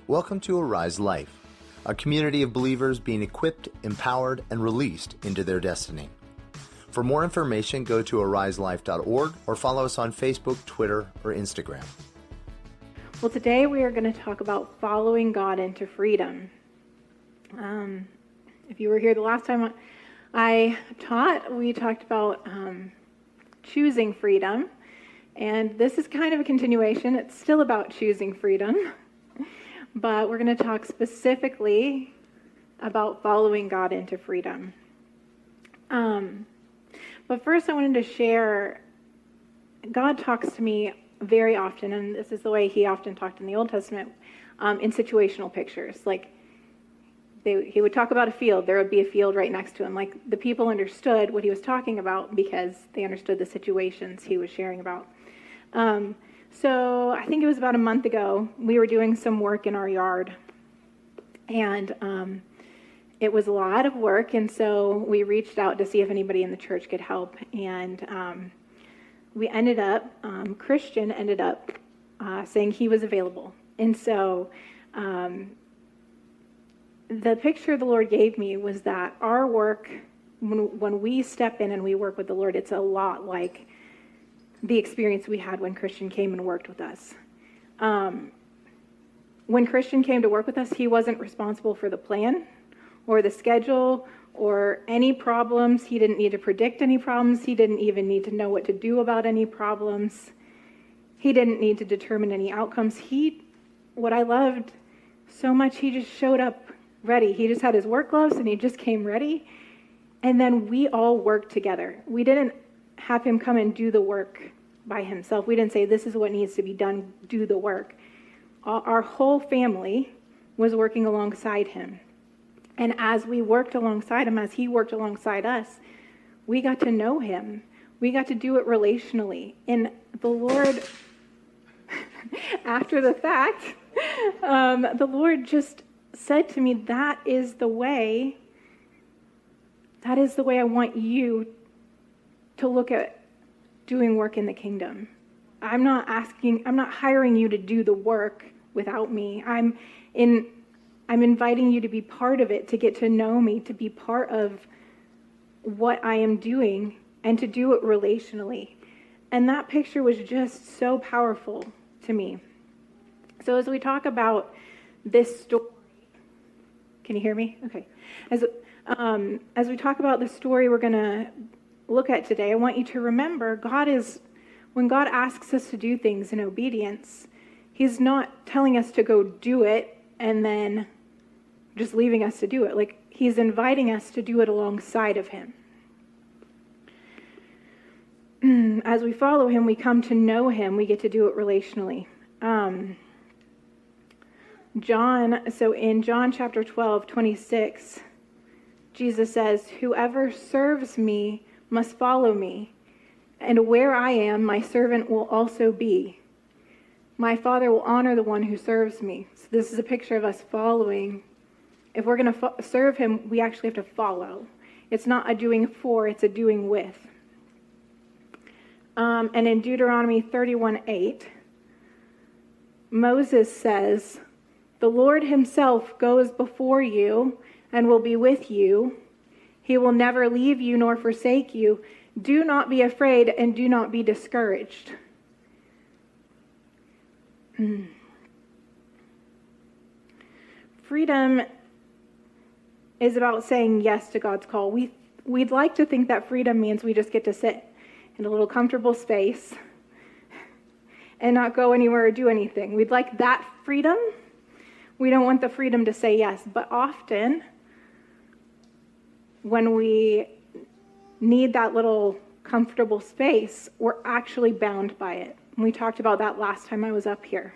Welcome to Arise Life, a community of believers being equipped, empowered, and released into their destiny. For more information, go to ariselife.org or follow us on Facebook, Twitter, or Instagram. Well, today we are going to talk about following God into freedom. If you were here the last time I taught, we talked about choosing freedom. And this is kind of a continuation. It's still about choosing freedom. But we're going to talk specifically about following God into freedom. But first I wanted to share, God talks to me very often, and this is the way he often talked in the Old Testament, in situational pictures. Like, he would talk about a field. There would be a field right next to him. Like, the people understood what he was talking about because they understood the situations he was sharing about. So I think it was about a month ago, we were doing some work in our yard, and it was a lot of work, and so we reached out to see if anybody in the church could help, and we ended up, Christian ended up saying he was available. And so the picture the Lord gave me was that our work, when we step in and we work with the Lord, it's a lot like the experience we had when Christian came and worked with us. When Christian came to work with us, he wasn't responsible for the plan or the schedule or any problems. He didn't need to predict any problems. He didn't even need to know what to do about any problems. He didn't need to determine any outcomes. What I loved so much, he just showed up ready. He just had his work gloves and he just came ready. And then we all worked together. We didn't have him come and do the work by himself. We didn't say, this is what needs to be done, do the work. Our whole family was working alongside him. And as we worked alongside him, as he worked alongside us, we got to know him. We got to do it relationally. And the Lord, after the fact, the Lord just said to me, that is the way I want you to look at doing work in the kingdom. I'm not hiring you to do the work without me. I'm inviting you to be part of it, to get to know me, to be part of what I am doing, and to do it relationally. And that picture was just so powerful to me. So as we talk about this story, can you hear me? Okay. As we talk about the story we're going to look at today, I want you to remember when God asks us to do things in obedience, he's not telling us to go do it and then just leaving us to do it. Like, he's inviting us to do it alongside of him. As we follow him, we come to know him. We get to do it relationally. In John chapter 12:26, Jesus says, "Whoever serves me must follow me, and where I am, my servant will also be. My Father will honor the one who serves me." So this is a picture of us following. If we're going to serve him, we actually have to follow. It's not a doing for, it's a doing with. And in Deuteronomy 31:8, Moses says, "The Lord himself goes before you and will be with you. He will never leave you nor forsake you. Do not be afraid and do not be discouraged." Freedom is about saying yes to God's call. We'd like to think that freedom means we just get to sit in a little comfortable space and not go anywhere or do anything. We'd like that freedom. We don't want the freedom to say yes. But often, when we need that little comfortable space, we're actually bound by it. And we talked about that last time I was up here.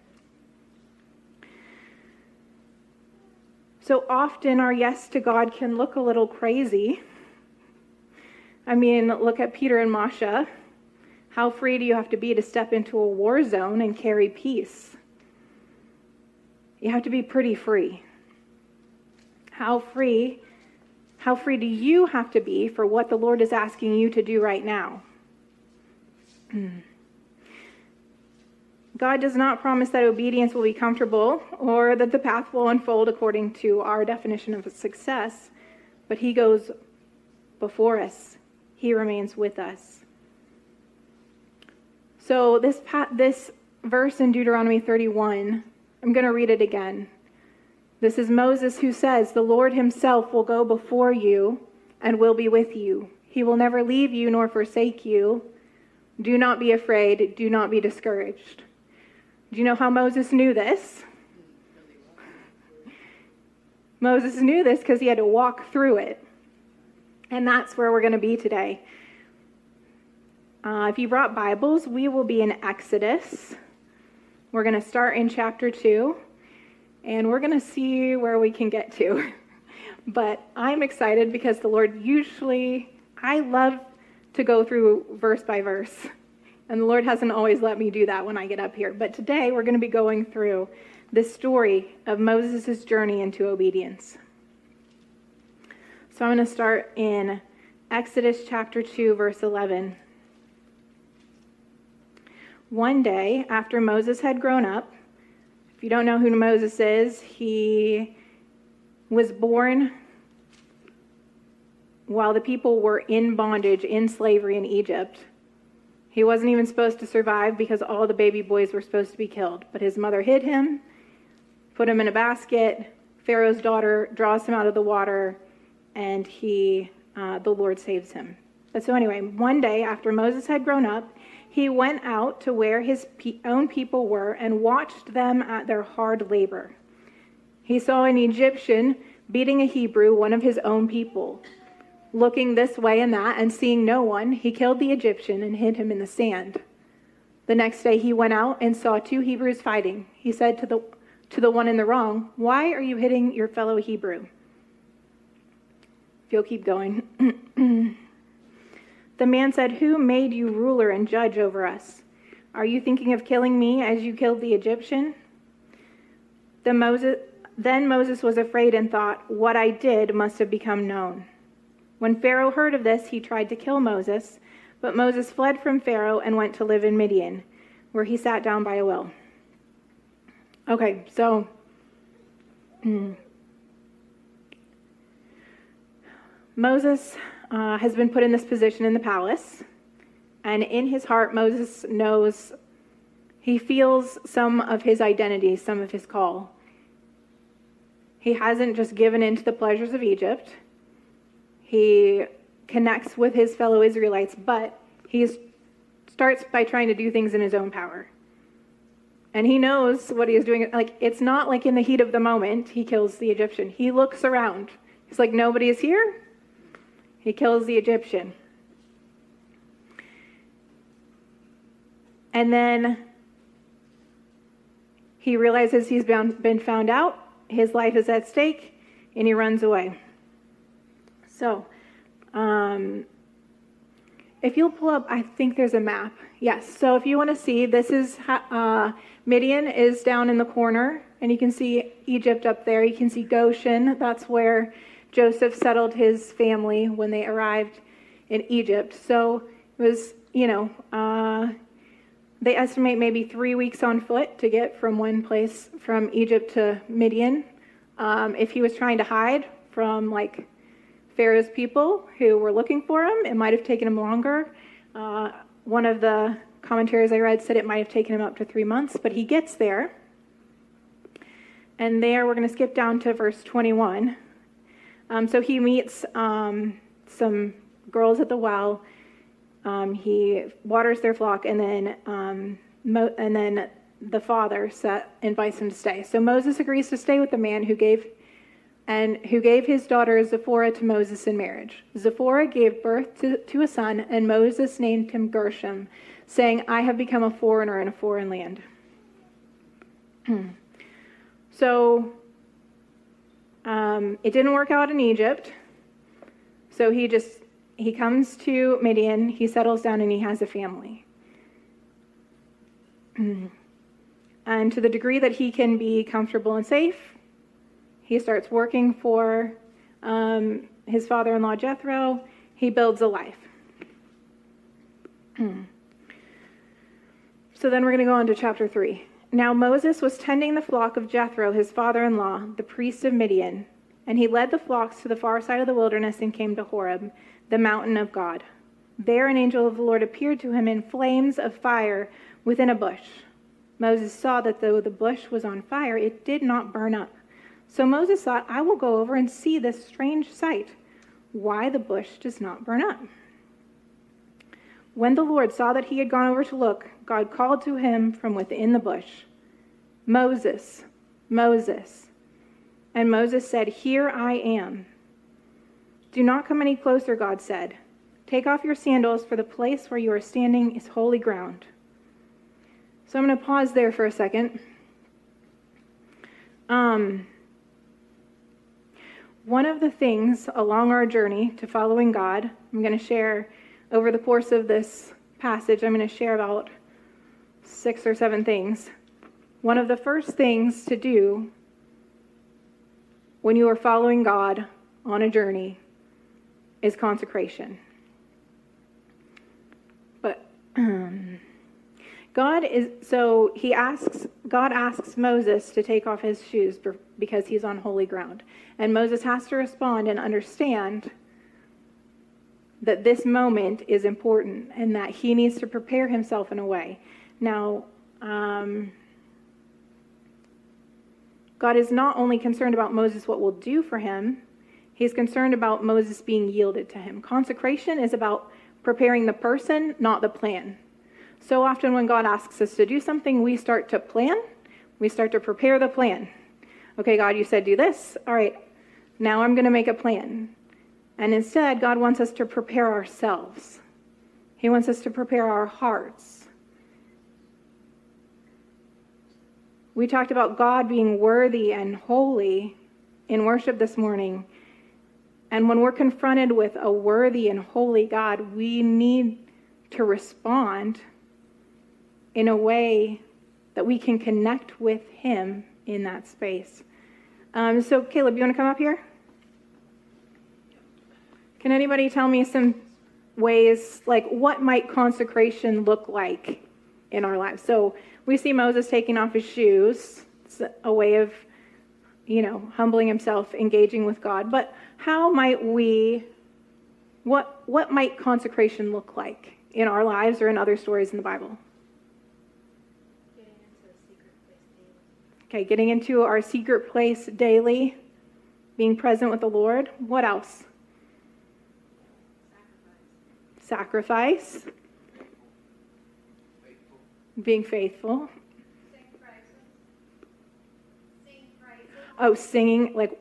So often our yes to God can look a little crazy. I mean, look at Peter and Masha. How free do you have to be to step into a war zone and carry peace? You have to be pretty free. How free do you have to be for what the Lord is asking you to do right now? God does not promise that obedience will be comfortable or that the path will unfold according to our definition of success, but he goes before us. He remains with us. So this verse in Deuteronomy 31, I'm going to read it again. This is Moses who says, "The Lord himself will go before you and will be with you. He will never leave you nor forsake you. Do not be afraid. Do not be discouraged." Do you know how Moses knew this? Moses knew this because he had to walk through it. And that's where we're going to be today. If you brought Bibles, we will be in Exodus. We're going to start in chapter 2, and we're going to see where we can get to. But I'm excited because the Lord I love to go through verse by verse. And the Lord hasn't always let me do that when I get up here. But today we're going to be going through the story of Moses' journey into obedience. So I'm going to start in Exodus chapter 2, verse 11. One day, after Moses had grown up, if you don't know who Moses is, he was born while the people were in bondage, in slavery in Egypt. He wasn't even supposed to survive because all the baby boys were supposed to be killed. But his mother hid him, put him in a basket. Pharaoh's daughter draws him out of the water, and the Lord saves him. But so anyway, one day after Moses had grown up, he went out to where his own people were and watched them at their hard labor. He saw an Egyptian beating a Hebrew, one of his own people. Looking this way and that and seeing no one, he killed the Egyptian and hid him in the sand. The next day he went out and saw 2 Hebrews fighting. He said to the one in the wrong, "Why are you hitting your fellow Hebrew?" If you'll keep going. The man said, "Who made you ruler and judge over us? Are you thinking of killing me as you killed the Egyptian?" Then Moses was afraid and thought, "What I did must have become known." When Pharaoh heard of this, he tried to kill Moses, but Moses fled from Pharaoh and went to live in Midian, where he sat down by a well. Okay, so Moses has been put in this position in the palace, and in his heart, Moses knows, he feels some of his identity, some of his call. He hasn't just given in to the pleasures of Egypt. He connects with his fellow Israelites, but he starts by trying to do things in his own power. And he knows what he is doing. Like, it's not like in the heat of the moment he kills the Egyptian. He looks around. He's like, nobody is here. He kills the Egyptian. And then he realizes he's been found out. His life is at stake, and he runs away. So, if you'll pull up, I think there's a map. Yes, so if you want to see, this is, Midian is down in the corner, and you can see Egypt up there. You can see Goshen. That's where Joseph settled his family when they arrived in Egypt. So it was, they estimate maybe 3 weeks on foot to get from one place, from Egypt to Midian. If he was trying to hide from, Pharaoh's people who were looking for him, it might have taken him longer. One of the commentaries I read said it might have taken him up to 3 months, but he gets there. And there, we're going to skip down to verse 21. So he meets some girls at the well. He waters their flock, and then the father invites him to stay. So Moses agrees to stay with the man who gave his daughter Zipporah to Moses in marriage. Zipporah gave birth to a son, and Moses named him Gershom, saying, "I have become a foreigner in a foreign land." So it didn't work out in Egypt. So he comes to Midian, he settles down, and he has a family. And to the degree that he can be comfortable and safe, he starts working for his father-in-law Jethro. He builds a life. So then we're going to go on to chapter 3. Now Moses was tending the flock of Jethro, his father-in-law, the priest of Midian, and he led the flocks to the far side of the wilderness and came to Horeb, the mountain of God. There an angel of the Lord appeared to him in flames of fire within a bush. Moses saw that though the bush was on fire, it did not burn up. So Moses thought, I will go over and see this strange sight, why the bush does not burn up. When the Lord saw that he had gone over to look, God called to him from within the bush, Moses, Moses. And Moses said, Here I am. Do not come any closer, God said. Take off your sandals, for the place where you are standing is holy ground. So I'm going to pause there for a second. One of the things along our journey to following God, I'm going to share over the course of this passage, I'm going to share about 6 or 7 things. One of the first things to do when you are following God on a journey is consecration. But God asks Moses to take off his shoes because he's on holy ground. And Moses has to respond and understand that this moment is important and that he needs to prepare himself in a way. Now, God is not only concerned about Moses, what we'll do for him, he's concerned about Moses being yielded to him. Consecration is about preparing the person, not the plan. So often when God asks us to do something, we start to plan. We start to prepare the plan. Okay, God, you said do this. All right, now I'm going to make a plan. And instead, God wants us to prepare ourselves. He wants us to prepare our hearts. We talked about God being worthy and holy in worship this morning. And when we're confronted with a worthy and holy God, we need to respond in a way that we can connect with him in that space. So Caleb, you want to come up here? Can anybody tell me some ways, like what might consecration look like in our lives? So we see Moses taking off his shoes. It's a way of, humbling himself, engaging with God. But how might what might consecration look like in our lives or in other stories in the Bible? Okay, getting into our secret place daily, being present with the Lord. What else? Sacrifice. Being faithful. Oh, singing, like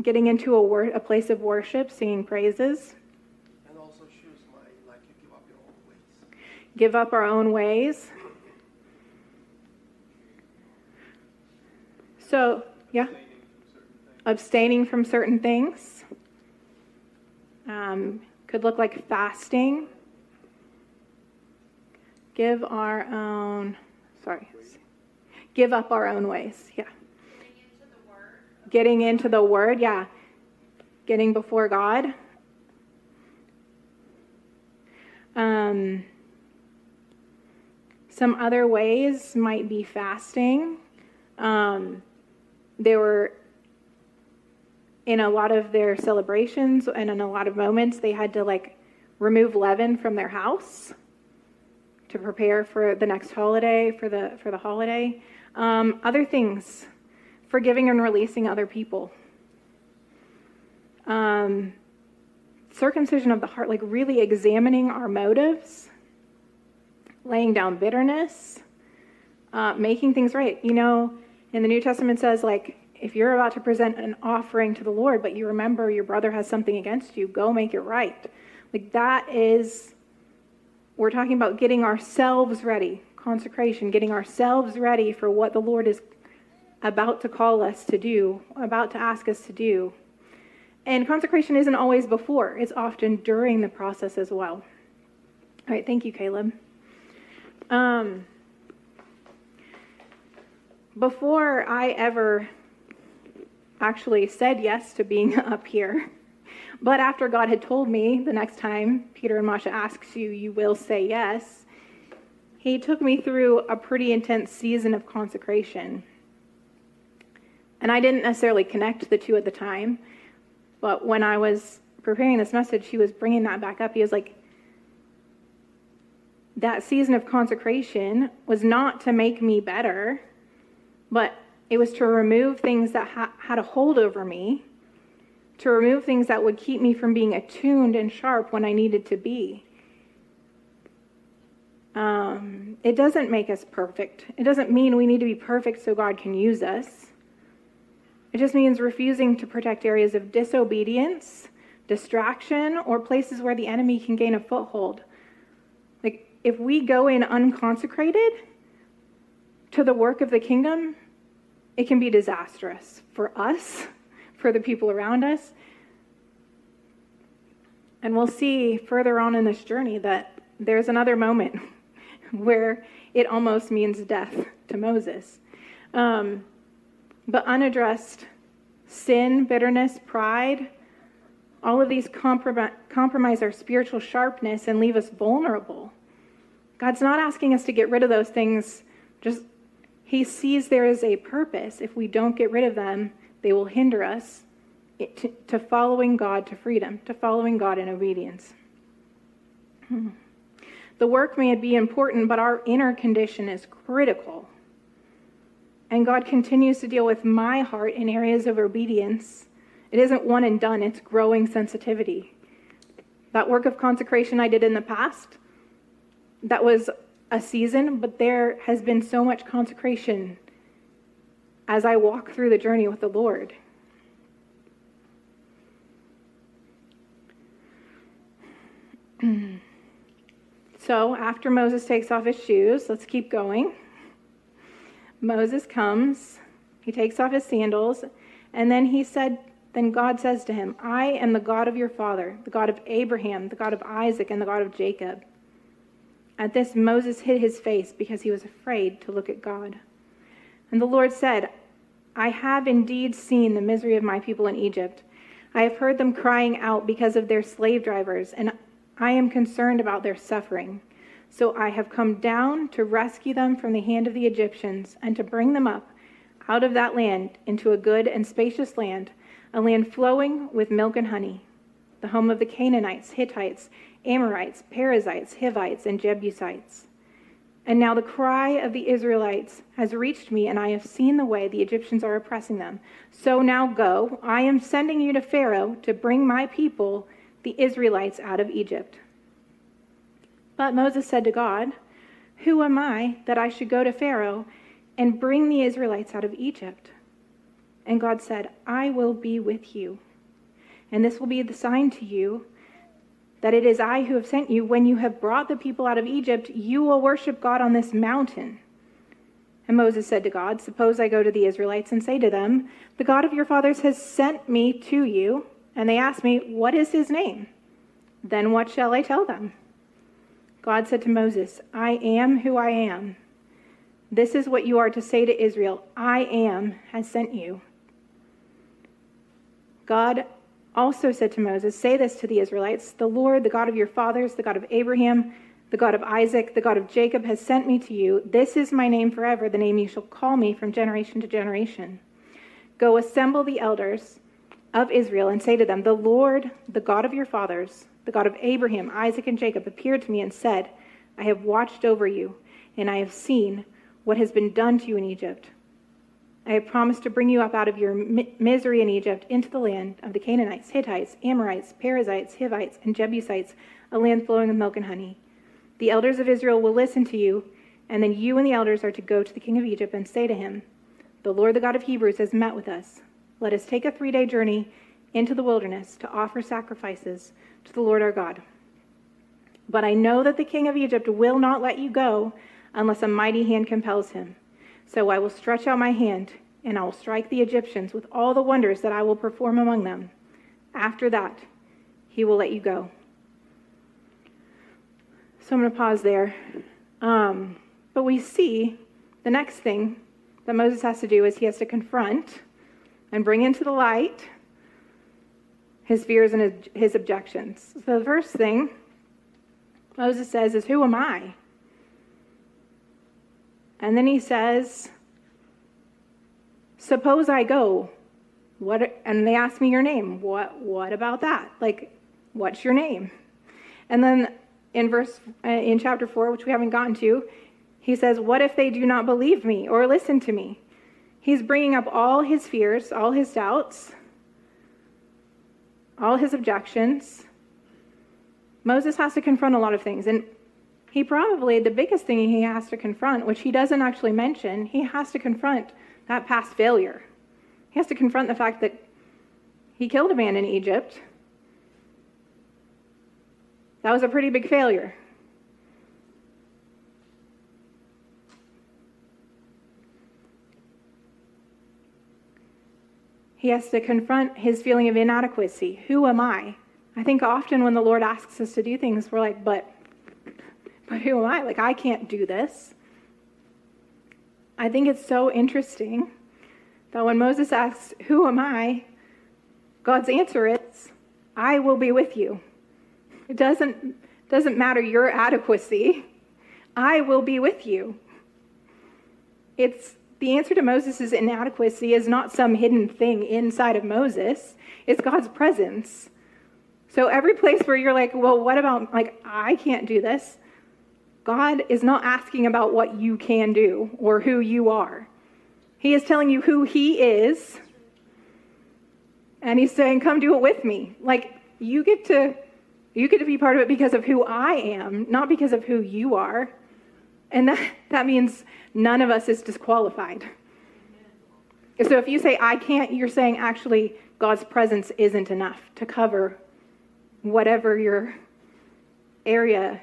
getting into a place of worship, singing praises. And also choose like you give up your own ways. Give up our own ways. So, yeah. Abstaining from certain things. Could look like fasting. Give up our own ways. Yeah. Getting into the Word, yeah. Getting before God. Some other ways might be fasting. They were, in a lot of their celebrations and in a lot of moments, they had to remove leaven from their house to prepare for the next holiday, for the holiday. Other things, forgiving and releasing other people. Circumcision of the heart, really examining our motives, laying down bitterness, making things right. In the New Testament says, if you're about to present an offering to the Lord, but you remember your brother has something against you, go make it right. We're talking about getting ourselves ready, consecration, getting ourselves ready for what the Lord is about to call us to do, about to ask us to do. And consecration isn't always before, it's often during the process as well. All right, thank you, Caleb. Before I ever actually said yes to being up here, but after God had told me the next time Peter and Masha asks you, you will say yes, he took me through a pretty intense season of consecration. And I didn't necessarily connect the two at the time, but when I was preparing this message, he was bringing that back up. He was like, that season of consecration was not to make me better, but it was to remove things that had a hold over me, to remove things that would keep me from being attuned and sharp when I needed to be. It doesn't make us perfect. It doesn't mean we need to be perfect so God can use us. It just means refusing to protect areas of disobedience, distraction, or places where the enemy can gain a foothold. Like, if we go in unconsecrated to the work of the kingdom, it can be disastrous for us, for the people around us. And we'll see further on in this journey that there's another moment where it almost means death to Moses. But unaddressed sin, bitterness, pride, all of these compromise our spiritual sharpness and leave us vulnerable. God's not asking us to get rid of those things. Just he sees there is a purpose. If we don't get rid of them, they will hinder us to following God to freedom, to following God in obedience. The work may be important, but our inner condition is critical. And God continues to deal with my heart in areas of obedience. It isn't one and done, it's growing sensitivity. That work of consecration I did in the past, that was a season, but there has been so much consecration as I walk through the journey with the Lord. So after Moses takes off his shoes, let's keep going. Moses comes, he takes off his sandals, and then God says to him, I am the God of your father, the God of Abraham, the God of Isaac, and the God of Jacob. At this, Moses hid his face because he was afraid to look at God. And the Lord said, I have indeed seen the misery of my people in Egypt. I have heard them crying out because of their slave drivers, and I am concerned about their suffering. So I have come down to rescue them from the hand of the Egyptians and to bring them up out of that land into a good and spacious land, a land flowing with milk and honey, the home of the Canaanites, Hittites, Amorites, Perizzites, Hivites, and Jebusites. And now the cry of the Israelites has reached me, and I have seen the way the Egyptians are oppressing them. So now go, I am sending you to Pharaoh to bring my people, the Israelites, out of Egypt. But Moses said to God, who am I that I should go to Pharaoh and bring the Israelites out of Egypt? And God said, I will be with you. And this will be the sign to you that it is I who have sent you. When you have brought the people out of Egypt, you will worship God on this mountain. And Moses said to God, suppose I go to the Israelites and say to them, the God of your fathers has sent me to you. And they ask me, what is his name? Then what shall I tell them? God said to Moses, I am who I am. This is what you are to say to Israel, I am has sent you. God also said to Moses, say this to the Israelites, the Lord, the God of your fathers, the God of Abraham, the God of Isaac, the God of Jacob has sent me to you. This is my name forever, the name you shall call me from generation to generation. Go assemble the elders of Israel and say to them, the Lord, the God of your fathers, the God of Abraham, Isaac, and Jacob appeared to me and said, I have watched over you, and I have seen what has been done to you in Egypt. I have promised to bring you up out of your misery in Egypt into the land of the Canaanites, Hittites, Amorites, Perizzites, Hivites, and Jebusites, a land flowing with milk and honey. The elders of Israel will listen to you, and then you and the elders are to go to the king of Egypt and say to him, the Lord, the God of Hebrews, has met with us. Let us take a 3-day journey into the wilderness to offer sacrifices to the Lord our God. But I know that the king of Egypt will not let you go unless a mighty hand compels him. So I will stretch out my hand, and I will strike the Egyptians with all the wonders that I will perform among them. After that, he will let you go. So I'm going to pause there. But we see the next thing that Moses has to do is he has to confront and bring into the light his fears and his objections. So the first thing Moses says is, who am I? And then he says, suppose I go. And they ask me your name. What about that? Like, what's your name? And then in chapter 4, which we haven't gotten to, he says, what if they do not believe me or listen to me? He's bringing up all his fears, all his doubts, all his objections. Moses has to confront a lot of things. And the biggest thing he has to confront, which he doesn't actually mention, he has to confront that past failure. He has to confront the fact that he killed a man in Egypt. That was a pretty big failure. He has to confront his feeling of inadequacy. Who am I? I think often when the Lord asks us to do things, we're like, but who am I? Like, I can't do this. I think it's so interesting that when Moses asks, who am I? God's answer is, I will be with you. It doesn't matter your adequacy. I will be with you. It's the answer to Moses' inadequacy is not some hidden thing inside of Moses. It's God's presence. So every place where you're like, well, what about, like, I can't do this? God is not asking about what you can do or who you are. He is telling you who he is. And he's saying, come do it with me. Like, you get to be part of it because of who I am, not because of who you are. And that means none of us is disqualified. So if you say, I can't, you're saying actually God's presence isn't enough to cover whatever your area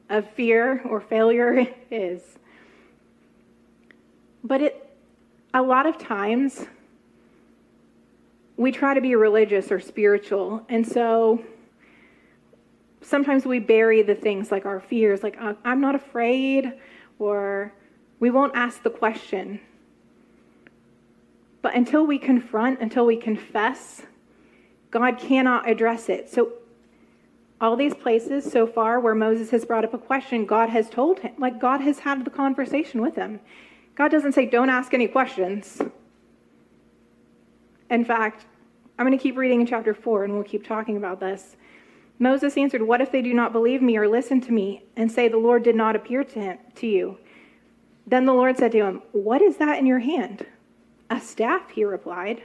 of fear or failure is. But a lot of times we try to be religious or spiritual, and so sometimes we bury the things like our fears, like I'm not afraid, or we won't ask the question. But until we confront, until we confess, God cannot address it. So all these places so far where Moses has brought up a question, God has told him, like God has had the conversation with him. God doesn't say, don't ask any questions. In fact, I'm going to keep reading in chapter 4 and we'll keep talking about this. Moses answered, what if they do not believe me or listen to me and say the Lord did not appear to you? Then the Lord said to him, what is that in your hand? A staff, he replied.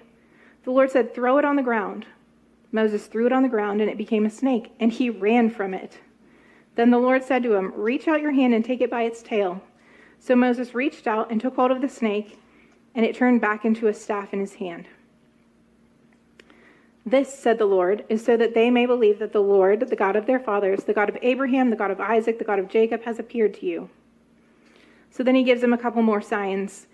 The Lord said, throw it on the ground. Moses threw it on the ground and it became a snake, and he ran from it. Then the Lord said to him, reach out your hand and take it by its tail. So Moses reached out and took hold of the snake, and it turned back into a staff in his hand. This, said the Lord, is so that they may believe that the Lord, the God of their fathers, the God of Abraham, the God of Isaac, the God of Jacob, has appeared to you. So then he gives him a couple more signs,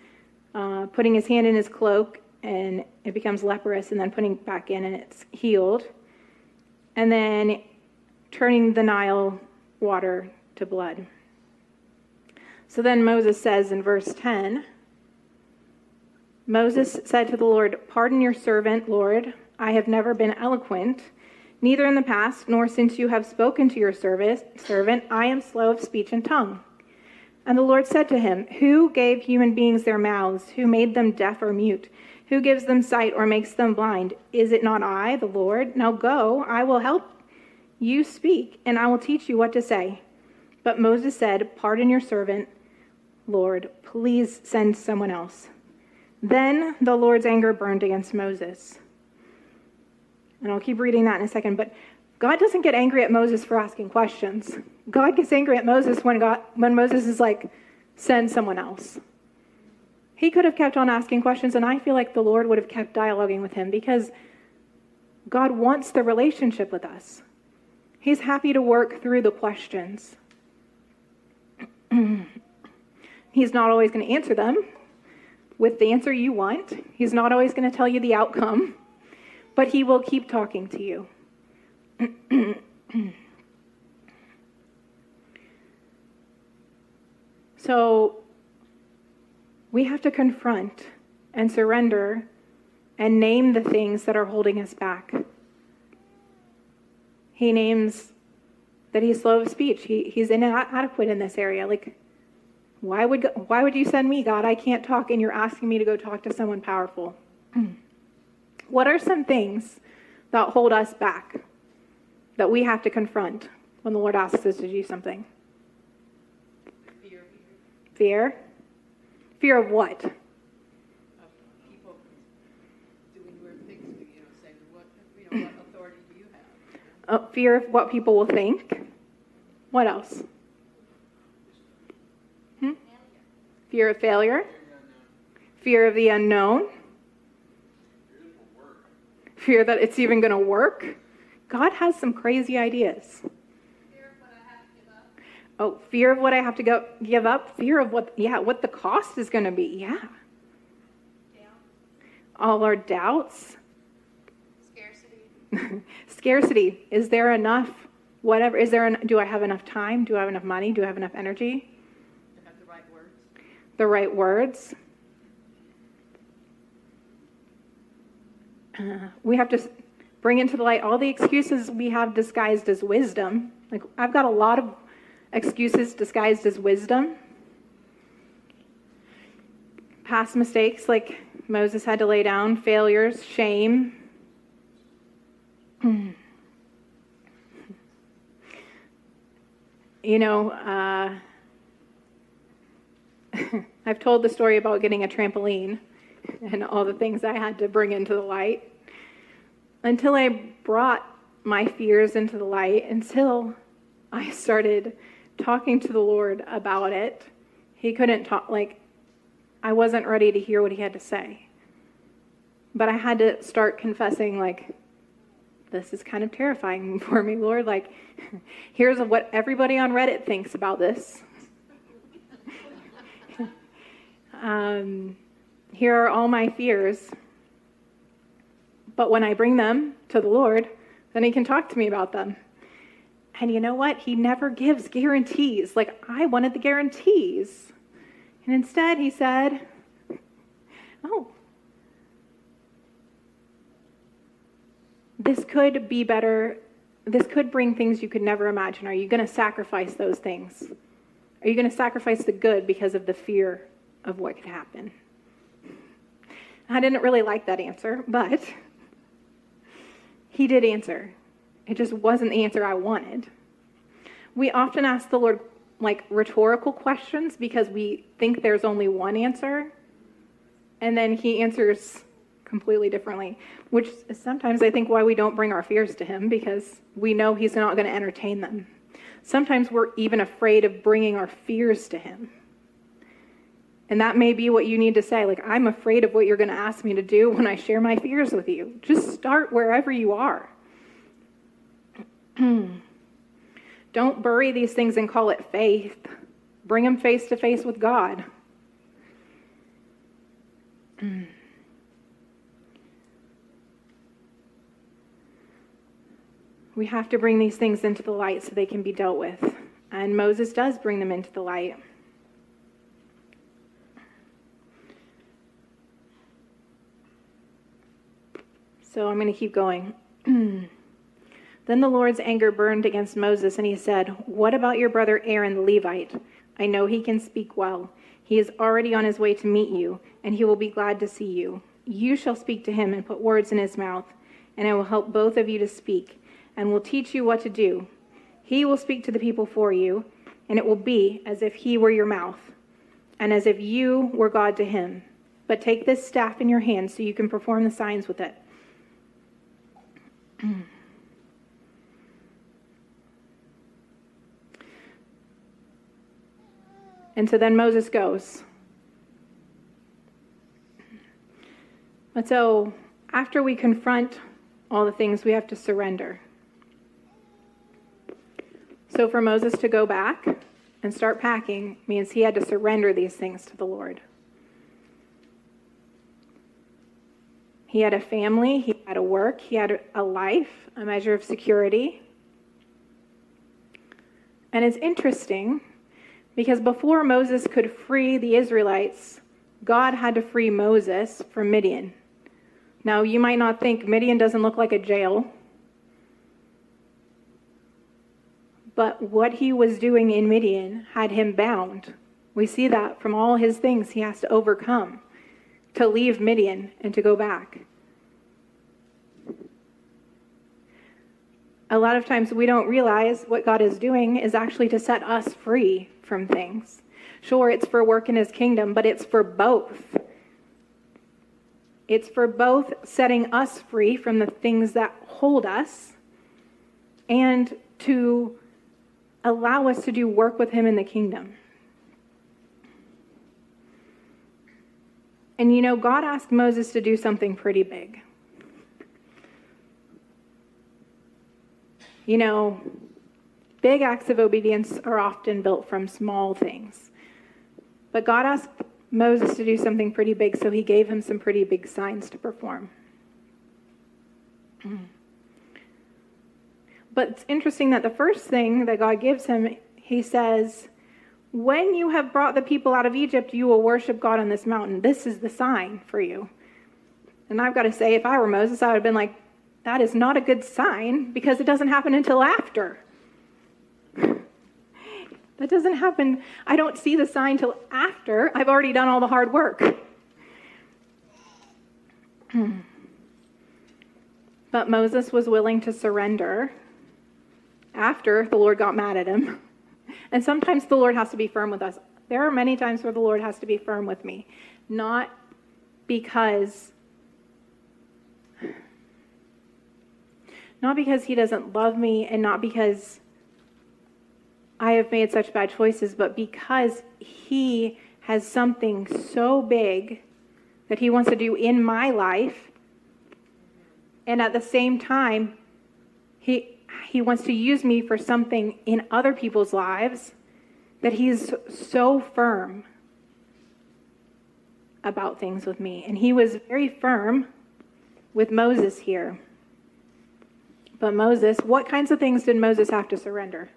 putting his hand in his cloak, and it becomes leprous, and then putting it back in, and it's healed. And then turning the Nile water to blood. So then Moses says in verse 10, Moses said to the Lord, pardon your servant, Lord. I have never been eloquent, neither in the past, nor since you have spoken to your servant. I am slow of speech and tongue. And the Lord said to him, who gave human beings their mouths? Who made them deaf or mute? Who gives them sight or makes them blind? Is it not I, the Lord? Now go, I will help you speak, and I will teach you what to say. But Moses said, pardon your servant, Lord. Please send someone else. Then the Lord's anger burned against Moses. And I'll keep reading that in a second. But God doesn't get angry at Moses for asking questions. God gets angry at Moses when Moses is like, send someone else. He could have kept on asking questions, and I feel like the Lord would have kept dialoguing with him because God wants the relationship with us. He's happy to work through the questions. He's not always going to answer them with the answer you want. He's not always going to tell you the outcome, but he will keep talking to you. So we have to confront and surrender and name the things that are holding us back. He names that he's slow of speech. He's inadequate in this area. Like, Why would you send me, God? I can't talk, and you're asking me to go talk to someone powerful. What are some things that hold us back that we have to confront when the Lord asks us to do something? Fear? Fear of what? Of people doing weird things to you, saying, what authority do you have? Fear of what people will think. What else? Fear of failure. Fear of the unknown. Fear that it's even going to work. God has some crazy ideas. Fear of what I have to give up. Oh, fear of what I have to give up. Fear of what the cost is going to be. Yeah. All our doubts. Scarcity. Scarcity. Is there enough? Whatever. Do I have enough time? Do I have enough money? Do I have enough energy? To have the right words. The right words. We have to bring into the light all the excuses we have disguised as wisdom. Like, I've got a lot of excuses disguised as wisdom. Past mistakes, like Moses had to lay down, failures, shame. You know, I've told the story about getting a trampoline and all the things I had to bring into the light. Until I brought my fears into the light, until I started talking to the Lord about it, he couldn't talk, I wasn't ready to hear what he had to say. But I had to start confessing, this is kind of terrifying for me, Lord. Here's what everybody on Reddit thinks about this. Here are all my fears. But when I bring them to the Lord, then he can talk to me about them. And you know what? He never gives guarantees. I wanted the guarantees. And instead he said, this could be better. This could bring things you could never imagine. Are you going to sacrifice those things? Are you going to sacrifice the good because of the fear of what could happen? I didn't really like that answer, but he did answer. It just wasn't the answer I wanted. We often ask the Lord rhetorical questions because we think there's only one answer, and then he answers completely differently, which is sometimes I think why we don't bring our fears to him, because we know he's not going to entertain them. Sometimes we're even afraid of bringing our fears to him. And that may be what you need to say. I'm afraid of what you're going to ask me to do when I share my fears with you. Just start wherever you are. Don't bury these things and call it faith. Bring them face to face with God. We have to bring these things into the light so they can be dealt with. And Moses does bring them into the light. So I'm going to keep going. Then the Lord's anger burned against Moses, and he said, "What about your brother Aaron the Levite? I know he can speak well. He is already on his way to meet you, and he will be glad to see you. You shall speak to him and put words in his mouth, and I will help both of you to speak, and will teach you what to do. He will speak to the people for you, and it will be as if he were your mouth, and as if you were God to him. But take this staff in your hand so you can perform the signs with it." And so then Moses goes. But so after we confront all the things, we have to surrender. So for Moses to go back and start packing means he had to surrender these things to the Lord. He had a family, he had a work, he had a life, a measure of security. And it's interesting because before Moses could free the Israelites, God had to free Moses from Midian. Now, you might not think Midian doesn't look like a jail, but what he was doing in Midian had him bound We see that from all his things he has to overcome to leave Midian and to go back. A lot of times we don't realize what God is doing is actually to set us free from things. Sure, it's for work in his kingdom, but it's for both. It's for both setting us free from the things that hold us and to allow us to do work with him in the kingdom. And you know, God asked Moses to do something pretty big. You know, big acts of obedience are often built from small things. But God asked Moses to do something pretty big, so he gave him some pretty big signs to perform. But it's interesting that the first thing that God gives him, he says, when you have brought the people out of Egypt, you will worship God on this mountain. This is the sign for you. And I've got to say, if I were Moses, I would have been like, that is not a good sign because it doesn't happen until after. That doesn't happen. I don't see the sign till after I've already done all the hard work. But Moses was willing to surrender after the Lord got mad at him. And sometimes the Lord has to be firm with us. There are many times where the Lord has to be firm with me. Not because he doesn't love me and not because I have made such bad choices, but because he has something so big that he wants to do in my life. And at the same time, he wants to use me for something in other people's lives, that he's so firm about things with me. And he was very firm with Moses here. But Moses, what kinds of things did Moses have to surrender?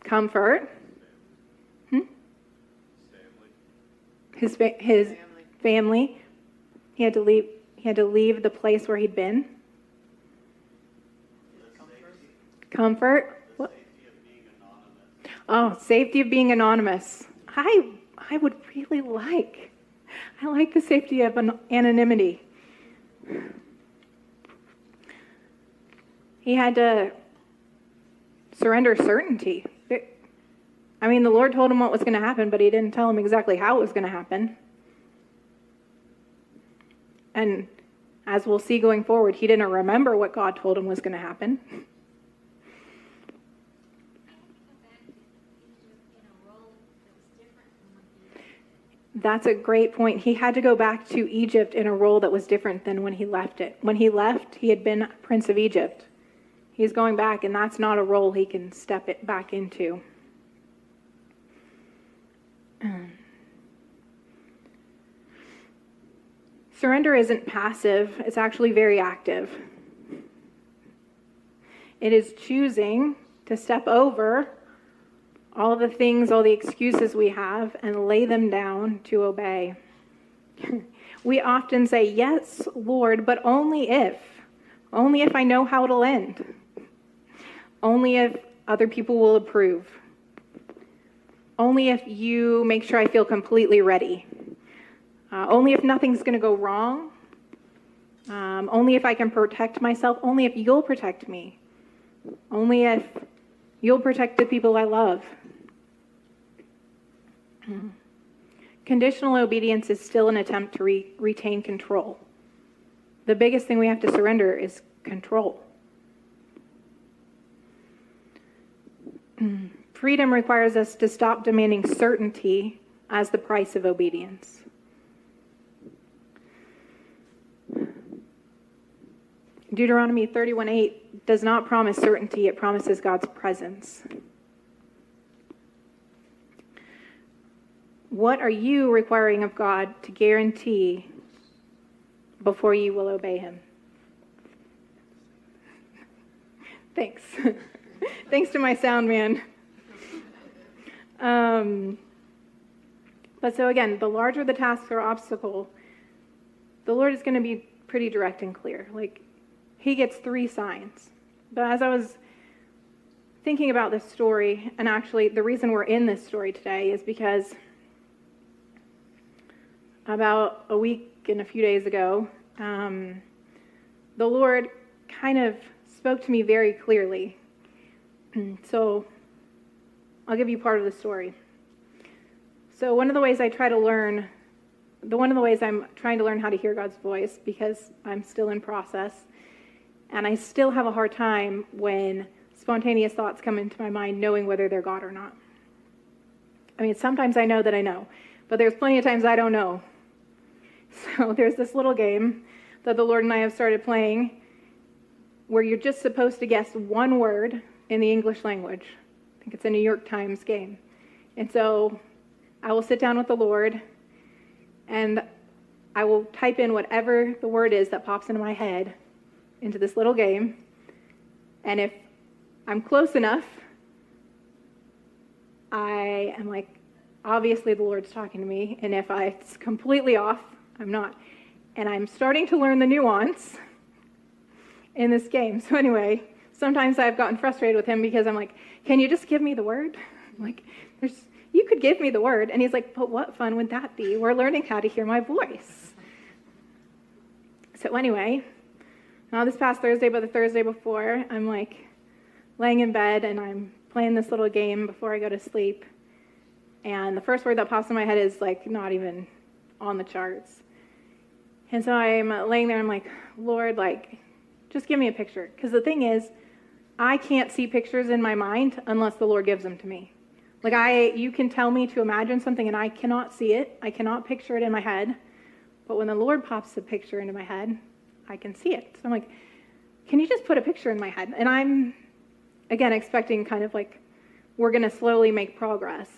Comfort. His family. He had to leave the place where he'd been. Comfort. What? Oh, safety of being anonymous. I would really like. I like the safety of anonymity. He had to surrender certainty. I mean, the Lord told him what was going to happen, but he didn't tell him exactly how it was going to happen. And as we'll see going forward, he didn't remember what God told him was going to happen. That's a great point. He had to go back to Egypt in a role that was different than when he left it. When he left, he had been Prince of Egypt. He's going back, and that's not a role he can step it back into. Surrender isn't passive, it's actually very active. It is choosing to step over all the things, all the excuses we have, and lay them down to obey. We often say, yes, Lord, but only if I know how it'll end. Only if other people will approve. Only if you make sure I feel completely ready. Only if nothing's going to go wrong. Only if I can protect myself. Only if you'll protect me. Only if you'll protect the people I love. Conditional obedience is still an attempt to retain control. The biggest thing we have to surrender is control. Freedom requires us to stop demanding certainty as the price of obedience. Deuteronomy 31:8 does not promise certainty, it promises God's presence. What are you requiring of God to guarantee before you will obey him? Thanks. Thanks to my sound man. But so again, the larger the task or obstacle, the Lord is going to be pretty direct and clear. Like, he gets 3 signs. But as I was thinking about this story, and actually the reason we're in this story today is because about a week and a few days ago, the Lord kind of spoke to me very clearly. So I'll give you part of the story. So one of the ways I'm trying to learn how to hear God's voice, because I'm still in process, and I still have a hard time when spontaneous thoughts come into my mind knowing whether they're God or not. I mean, sometimes I know that I know, but there's plenty of times I don't know. So there's this little game that the Lord and I have started playing where you're just supposed to guess one word in the English language. I think it's a New York Times game. And so I will sit down with the Lord and I will type in whatever the word is that pops into my head into this little game. And if I'm close enough, I am like, obviously the Lord's talking to me. And if it's completely off, I'm not. And I'm starting to learn the nuance in this game. So anyway, sometimes I've gotten frustrated with him because I'm like, can you just give me the word? I'm like, you could give me the word. And he's like, but what fun would that be? We're learning how to hear my voice. So anyway, not this past Thursday, but the Thursday before, I'm like laying in bed and I'm playing this little game before I go to sleep. And the first word that pops in my head is like not even on the charts. And so I'm laying there, I'm like, Lord, like, just give me a picture. Because the thing is, I can't see pictures in my mind unless the Lord gives them to me. Like you can tell me to imagine something and I cannot see it. I cannot picture it in my head. But when the Lord pops a picture into my head, I can see it. So I'm like, can you just put a picture in my head? And I'm, again, expecting kind of like we're going to slowly make progress.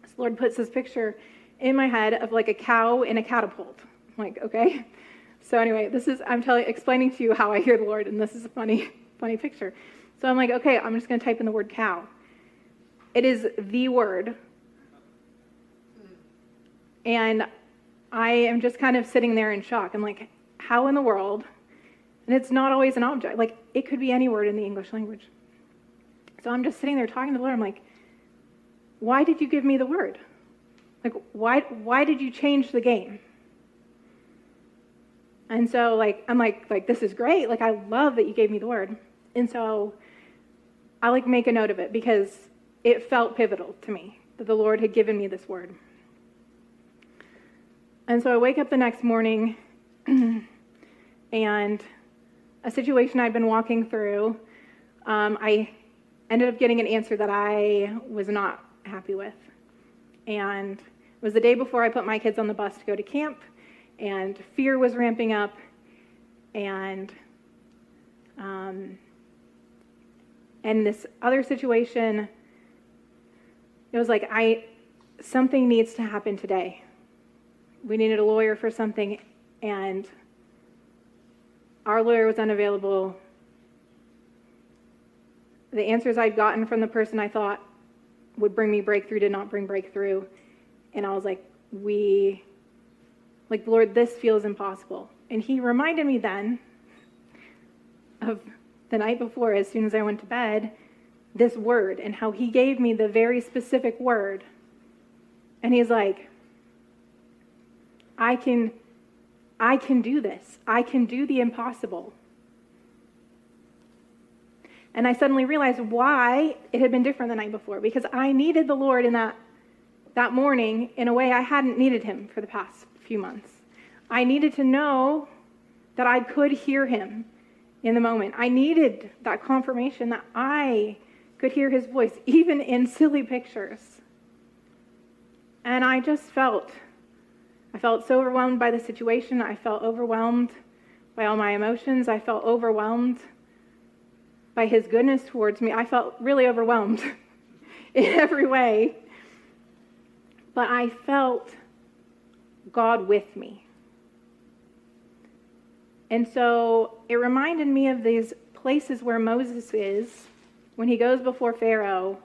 So the Lord puts this picture in my head of like a cow in a catapult. I'm like, okay. So anyway, I'm explaining to you how I hear the Lord, and this is a funny picture. So I'm like, okay, I'm just going to type in the word cow. It is the word. And I am just kind of sitting there in shock. I'm like, how in the world? And it's not always an object. Like, it could be any word in the English language. So I'm just sitting there talking to the Lord. I'm like, why did you give me the word? Like, why did you change the game? And so, like, I'm like, this is great. Like, I love that you gave me the word. And so I, like, make a note of it because it felt pivotal to me that the Lord had given me this word. And so I wake up the next morning and a situation I'd been walking through, I ended up getting an answer that I was not happy with. And it was the day before I put my kids on the bus to go to camp, and fear was ramping up, and this other situation, it was like, something needs to happen today. We needed a lawyer for something, and our lawyer was unavailable. The answers I'd gotten from the person I thought would bring me breakthrough did not bring breakthrough. And I was like, Lord, this feels impossible. And he reminded me then of the night before, as soon as I went to bed, this word and how he gave me the very specific word. And he's like, I can do this. I can do the impossible. And I suddenly realized why it had been different the night before, because I needed the Lord in that morning in a way I hadn't needed him for the past few months. I needed to know that I could hear him in the moment. I needed that confirmation that I could hear his voice, even in silly pictures. And I just felt so overwhelmed by the situation. I felt overwhelmed by all my emotions. I felt overwhelmed by his goodness towards me. I felt really overwhelmed in every way. But I felt God with me. And so it reminded me of these places where Moses is when he goes before Pharaoh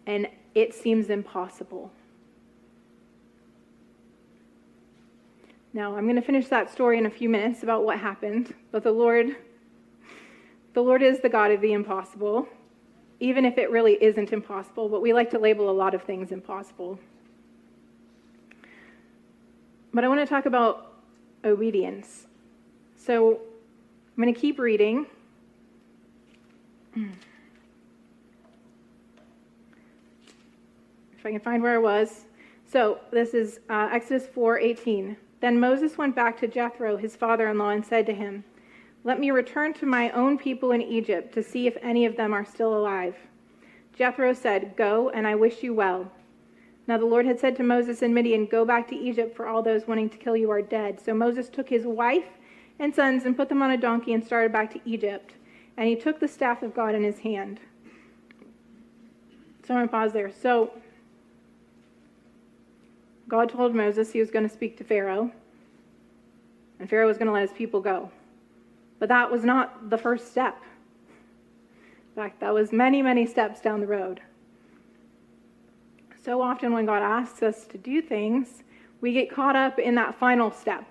and it seems impossible. Now, I'm going to finish that story in a few minutes about what happened, but the Lord The Lord is the God of the impossible, even if it really isn't impossible, but we like to label a lot of things impossible. But I want to talk about obedience. So I'm going to keep reading. If I can find where I was. So this is Exodus 4:18. Then Moses went back to Jethro, his father-in-law, and said to him, "Let me return to my own people in Egypt to see if any of them are still alive." Jethro said, "Go, and I wish you well." Now the Lord had said to Moses in Midian, "Go back to Egypt, for all those wanting to kill you are dead." So Moses took his wife and sons and put them on a donkey and started back to Egypt. And he took the staff of God in his hand. So I'm going to pause there. So God told Moses he was going to speak to Pharaoh, and Pharaoh was going to let his people go. But that was not the first step. In fact, that was many, many steps down the road. So often when God asks us to do things, we get caught up in that final step.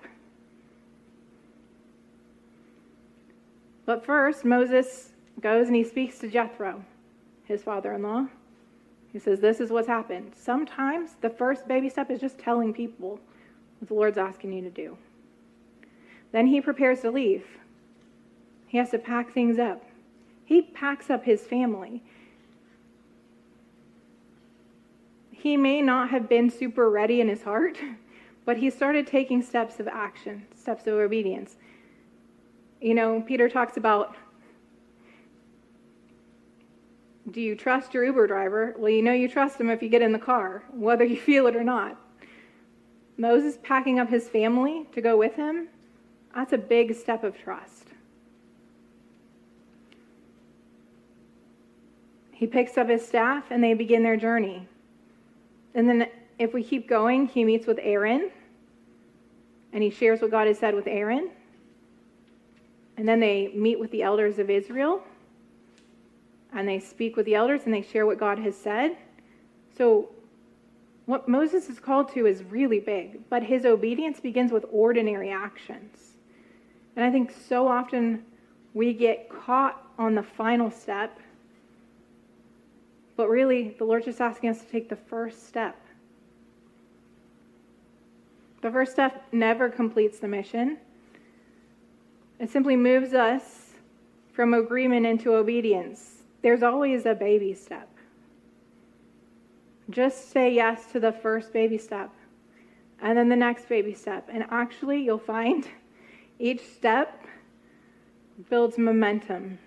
But first, Moses goes and he speaks to Jethro, his father-in-law. He says, this is what's happened. Sometimes the first baby step is just telling people what the Lord's asking you to do. Then he prepares to leave. He has to pack things up. He packs up his family. He may not have been super ready in his heart, but he started taking steps of action, steps of obedience. You know, Peter talks about, do you trust your Uber driver? Well, you know you trust him if you get in the car, whether you feel it or not. Moses packing up his family to go with him, that's a big step of trust. He picks up his staff and they begin their journey. And then if we keep going, he meets with Aaron and he shares what God has said with Aaron. And then they meet with the elders of Israel and they speak with the elders and they share what God has said. So what Moses is called to is really big, but his obedience begins with ordinary actions. And I think so often we get caught on the final step, but really the Lord's just asking us to take the first step. The first step never completes the mission. It simply moves us from agreement into obedience. There's always a baby step. Just say yes to the first baby step, and then the next baby step. And actually, you'll find each step builds momentum.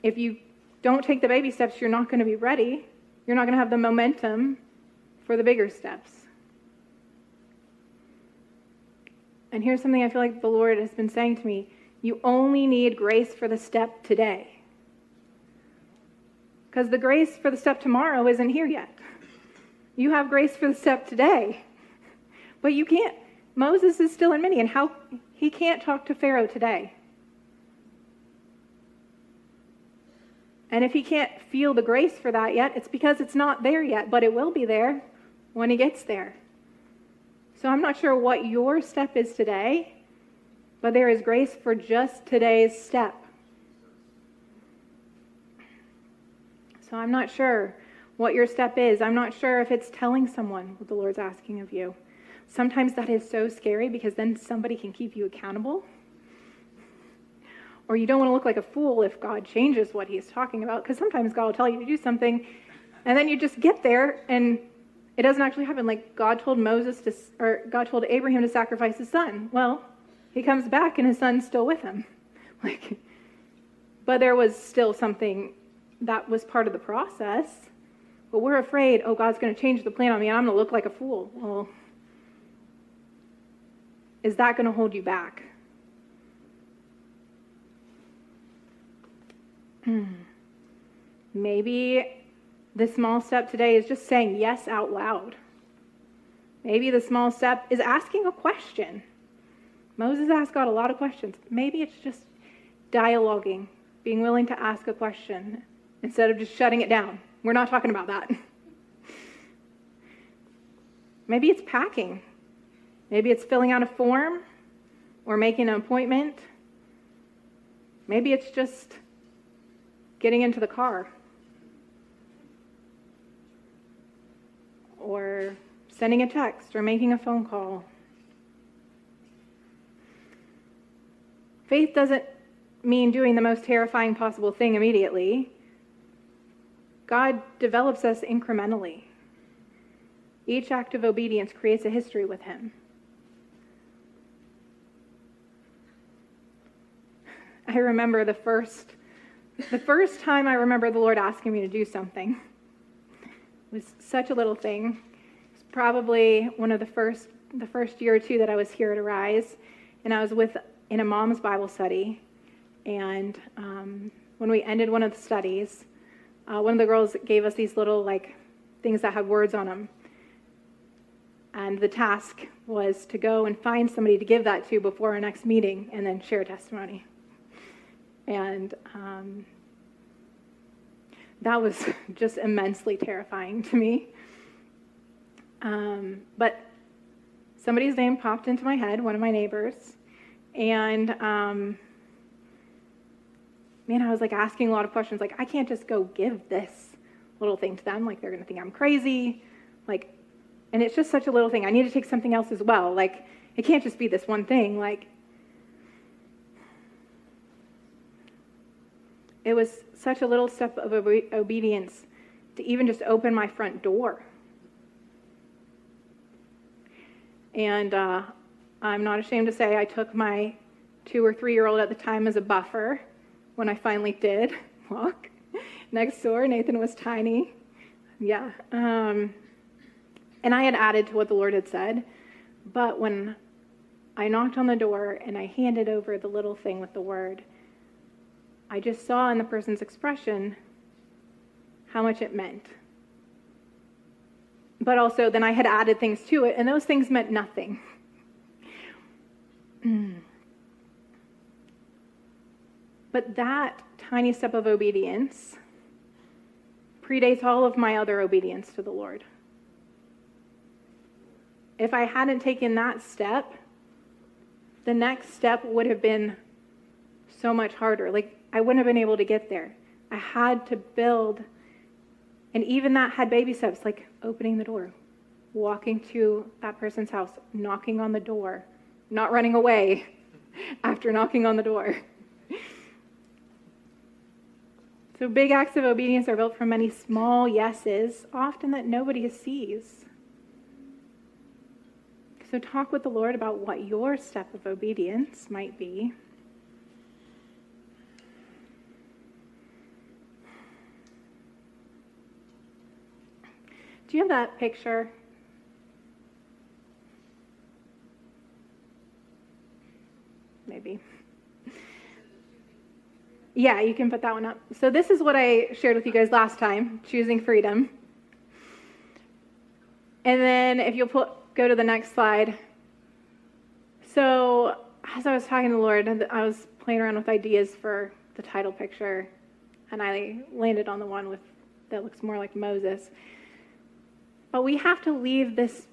If you don't take the baby steps, you're not going to be ready. You're not going to have the momentum for the bigger steps. And here's something I feel like the Lord has been saying to me. You only need grace for the step today. Because the grace for the step tomorrow isn't here yet. You have grace for the step today. But you can't. Moses is still in Midian. He can't talk to Pharaoh today. And if he can't feel the grace for that yet, it's because it's not there yet. But it will be there when he gets there. So I'm not sure what your step is today, but there is grace for just today's step. So I'm not sure what your step is. I'm not sure if it's telling someone what the Lord's asking of you. Sometimes that is so scary because then somebody can keep you accountable. Or you don't want to look like a fool if God changes what he's talking about, because sometimes God will tell you to do something and then you just get there and it doesn't actually happen. Like God told God told Abraham to sacrifice his son. Well, he comes back and his son's still with him. But there was still something that was part of the process. But we're afraid, God's going to change the plan on me and I'm going to look like a fool. Well, is that going to hold you back? Maybe the small step today is just saying yes out loud. Maybe the small step is asking a question. Moses asked God a lot of questions. Maybe it's just dialoguing, being willing to ask a question instead of just shutting it down. We're not talking about that. Maybe it's packing. Maybe it's filling out a form or making an appointment. Maybe it's just getting into the car or sending a text or making a phone call. Faith doesn't mean doing the most terrifying possible thing immediately. God develops us incrementally. Each act of obedience creates a history with him. I remember the first time I remember the Lord asking me to do something. It was such a little thing. It was probably one of the first year or two that I was here at Arise, and I was in a mom's Bible study. And when we ended one of the studies, one of the girls gave us these little things that had words on them. And the task was to go and find somebody to give that to before our next meeting and then share testimony. And that was just immensely terrifying to me. But somebody's name popped into my head, one of my neighbors. And I was asking a lot of questions. I can't just go give this little thing to them. They're going to think I'm crazy. And it's just such a little thing. I need to take something else as well. It can't just be this one thing. It was such a little step of obedience to even just open my front door. And I'm not ashamed to say I took my 2 or 3-year-old at the time as a buffer when I finally did walk next door. Nathan was tiny. Yeah. And I had added to what the Lord had said. But when I knocked on the door and I handed over the little thing with the word, I just saw in the person's expression how much it meant. But also then I had added things to it, and those things meant nothing. But that tiny step of obedience predates all of my other obedience to the Lord. If I hadn't taken that step, the next step would have been so much harder. I wouldn't have been able to get there. I had to build, and even that had baby steps, opening the door, walking to that person's house, knocking on the door, not running away after knocking on the door. So big acts of obedience are built from many small yeses, often that nobody sees. So talk with the Lord about what your step of obedience might be. Do you have that picture? Maybe. Yeah, you can put that one up. So this is what I shared with you guys last time, choosing freedom. And then if you'll go to the next slide. So as I was talking to the Lord, I was playing around with ideas for the title picture, and I landed on the one that looks more like Moses. But we have to leave this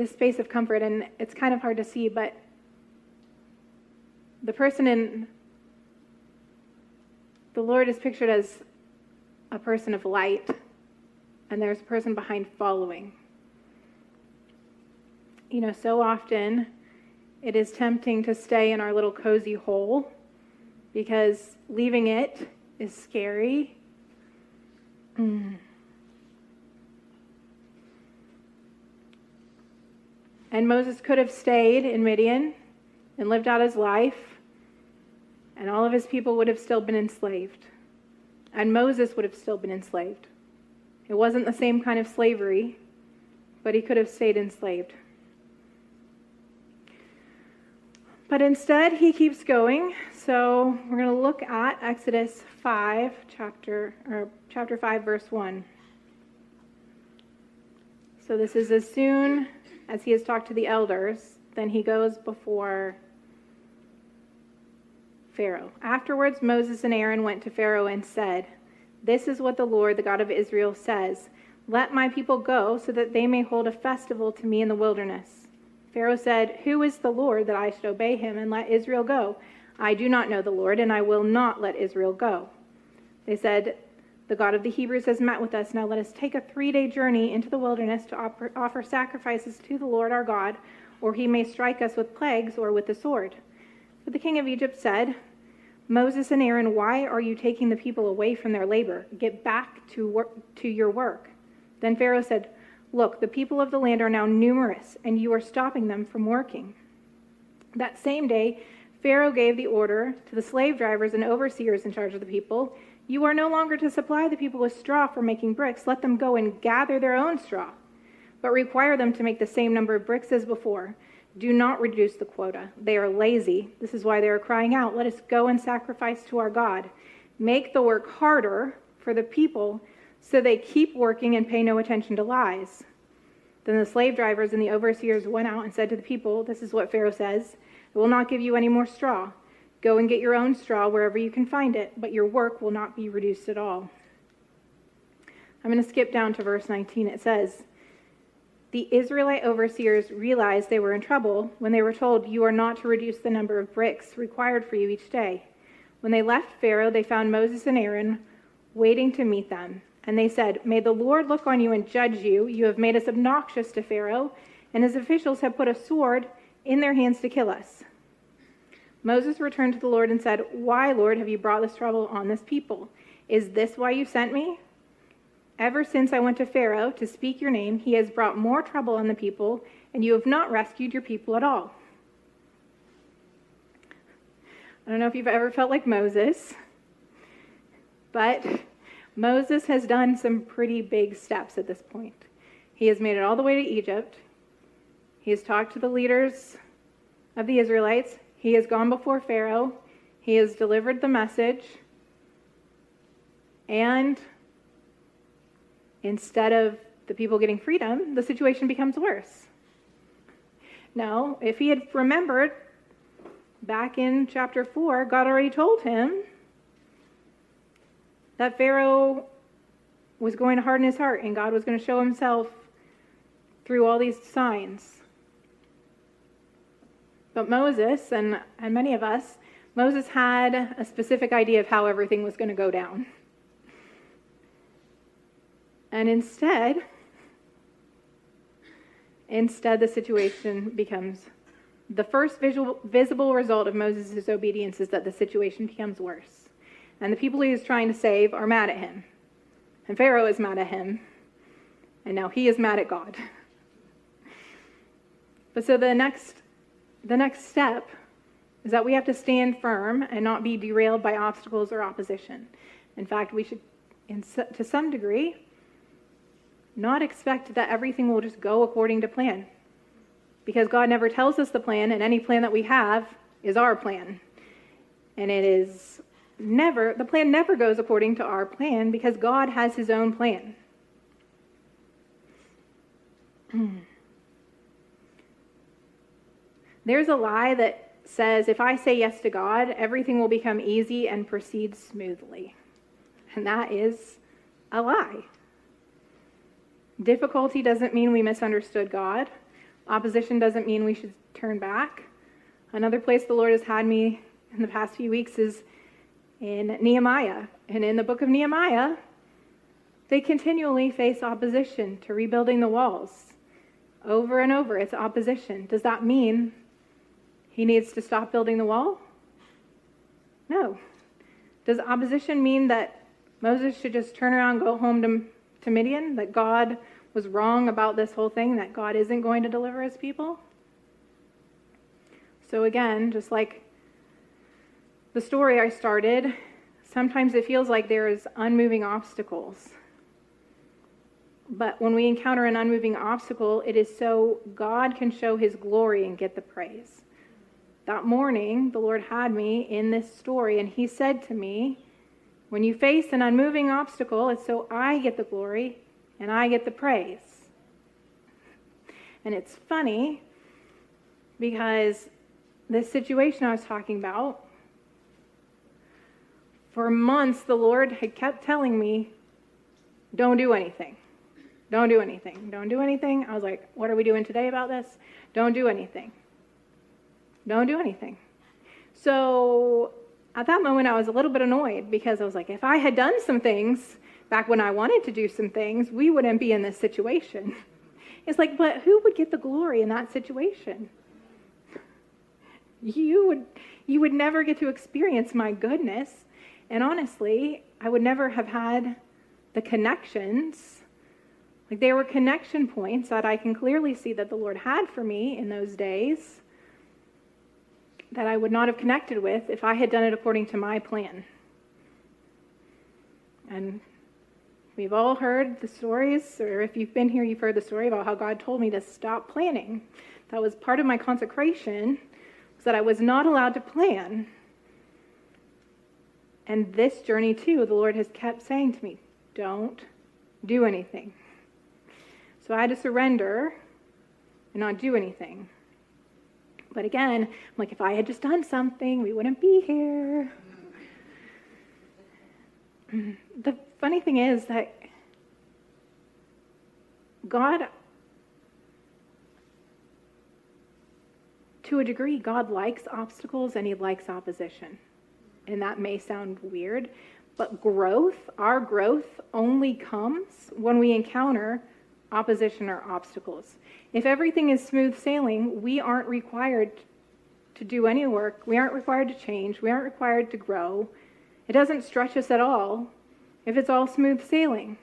space of comfort, and it's kind of hard to see, but the person in the Lord is pictured as a person of light, and there's a person behind following. So often it is tempting to stay in our little cozy hole because leaving it is scary. And Moses could have stayed in Midian and lived out his life, and all of his people would have still been enslaved. And Moses would have still been enslaved. It wasn't the same kind of slavery, but he could have stayed enslaved. But instead, he keeps going. So we're going to look at Exodus 5, chapter 5, verse 1. So this is as soon as he has talked to the elders, then he goes before Pharaoh. Afterwards, Moses and Aaron went to Pharaoh and said, "This is what the Lord, the God of Israel, says. Let my people go so that they may hold a festival to me in the wilderness." Pharaoh said, "Who is the Lord that I should obey him and let Israel go? I do not know the Lord, and I will not let Israel go. They said, the God of the Hebrews has met with us. Now let us take a 3-day journey into the wilderness to offer sacrifices to the Lord our God, or he may strike us with plagues or with the sword. But the king of Egypt said, Moses and Aaron, why are you taking the people away from their labor? Get back to your work. Then Pharaoh said, look, the people of the land are now numerous, and you are stopping them from working. That same day, Pharaoh gave the order to the slave drivers and overseers in charge of the people, you are no longer to supply the people with straw for making bricks. Let them go and gather their own straw, but require them to make the same number of bricks as before. Do not reduce the quota. They are lazy. This is why they are crying out, let us go and sacrifice to our God. Make the work harder for the people so they keep working and pay no attention to lies. Then the slave drivers and the overseers went out and said to the people, this is what Pharaoh says, I will not give you any more straw. Go and get your own straw wherever you can find it, but your work will not be reduced at all. I'm going to skip down to verse 19. It says, the Israelite overseers realized they were in trouble when they were told, you are not to reduce the number of bricks required for you each day. When they left Pharaoh, they found Moses and Aaron waiting to meet them. And they said, may the Lord look on you and judge you. You have made us obnoxious to Pharaoh, and his officials have put a sword in their hands to kill us. Moses returned to the Lord and said, why, Lord, have you brought this trouble on this people? Is this why you sent me? Ever since I went to Pharaoh to speak your name, he has brought more trouble on the people, and you have not rescued your people at all. I don't know if you've ever felt like Moses, but Moses has done some pretty big steps at this point. He has made it all the way to Egypt. He has talked to the leaders of the Israelites. He has gone before Pharaoh. He has delivered the message. And instead of the people getting freedom, the situation becomes worse. Now, if he had remembered back in chapter 4, God already told him that Pharaoh was going to harden his heart and God was going to show himself through all these signs. But Moses, and many of us, Moses had a specific idea of how everything was going to go down. And instead, the situation becomes, the first visible result of Moses' disobedience is that the situation becomes worse. And the people he is trying to save are mad at him. And Pharaoh is mad at him. And now he is mad at God. But so the next step is that we have to stand firm and not be derailed by obstacles or opposition. In fact, we should, to some degree, not expect that everything will just go according to plan. Because God never tells us the plan, and any plan that we have is our plan. And the plan never goes according to our plan because God has his own plan. There's a lie that says if I say yes to God, everything will become easy and proceed smoothly. And that is a lie. Difficulty doesn't mean we misunderstood God. Opposition doesn't mean we should turn back. Another place the Lord has had me in the past few weeks is in Nehemiah. And in the book of Nehemiah, they continually face opposition to rebuilding the walls. Over and over, it's opposition. Does that mean he needs to stop building the wall? No. Does opposition mean that Moses should just turn around and go home to Midian? That God was wrong about this whole thing? That God isn't going to deliver his people? So again, just like the story I started, sometimes it feels like there is unmoving obstacles. But when we encounter an unmoving obstacle, it is so God can show his glory and get the praise. That morning, the Lord had me in this story, and he said to me, when you face an unmoving obstacle, it's so I get the glory and I get the praise. And it's funny because this situation I was talking about, for months, the Lord had kept telling me, don't do anything. Don't do anything. Don't do anything. I was like, what are we doing today about this? Don't do anything. Don't do anything. So at that moment, I was a little bit annoyed because I was like, if I had done some things back when I wanted to do some things, we wouldn't be in this situation. It's like, but who would get the glory in that situation? You would never get to experience my goodness. And honestly, I would never have had the connections. Like, there were connection points that I can clearly see that the Lord had for me in those days that I would not have connected with if I had done it according to my plan. And we've all heard the stories, or if you've been here, you've heard the story about how God told me to stop planning. That was part of my consecration, was that I was not allowed to plan. And this journey too, the Lord has kept saying to me, don't do anything. So I had to surrender and not do anything. But again, I'm like, if I had just done something, we wouldn't be here. The funny thing is that God, to a degree, God likes obstacles and he likes opposition. And that may sound weird, but our growth only comes when we encounter opposition or obstacles. If everything is smooth sailing, we aren't required to do any work. We aren't required to change. We aren't required to grow. It doesn't stretch us at all if it's all smooth sailing.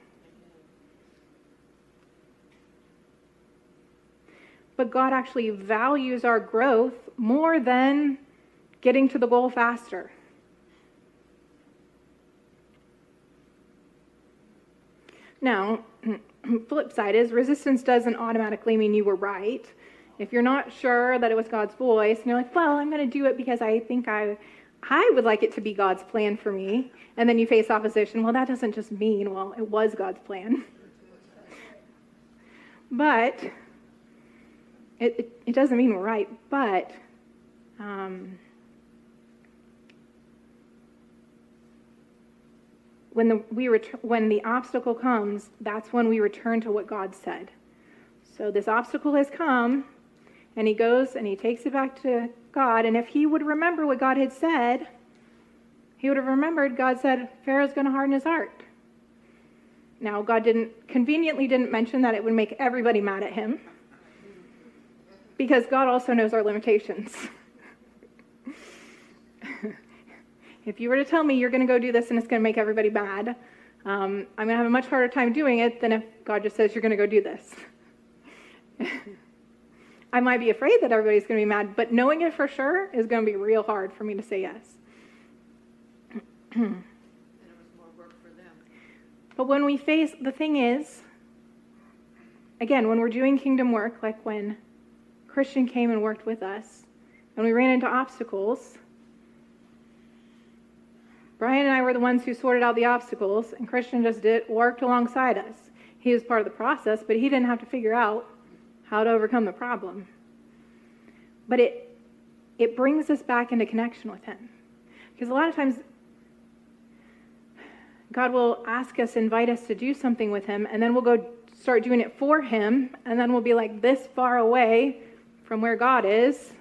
But God actually values our growth more than getting to the goal faster. Now, flip side is resistance doesn't automatically mean you were right. If you're not sure that it was God's voice, and you're like, well, I'm going to do it because I think I would like it to be God's plan for me, and then you face opposition, well, that doesn't just mean, well, it was God's plan. But it doesn't mean we're right, but when the obstacle comes, that's when we return to what God said. So this obstacle has come, and he goes and he takes it back to God, and if he would remember what God had said, he would have remembered God said Pharaoh's going to harden his heart. Now, God conveniently didn't mention that it would make everybody mad at him, because God also knows our limitations. If you were to tell me you're going to go do this and it's going to make everybody mad, I'm going to have a much harder time doing it than if God just says you're going to go do this. I might be afraid that everybody's going to be mad, but knowing it for sure is going to be real hard for me to say yes. And it was more work for them. But when we face, the thing is, again, when we're doing kingdom work, like when Christian came and worked with us, and we ran into obstacles, Brian and I were the ones who sorted out the obstacles, and Christian just worked alongside us. He was part of the process, but he didn't have to figure out how to overcome the problem. But it brings us back into connection with him. Because a lot of times, God will ask us, invite us to do something with him, and then we'll go start doing it for him, and then we'll be like this far away from where God is,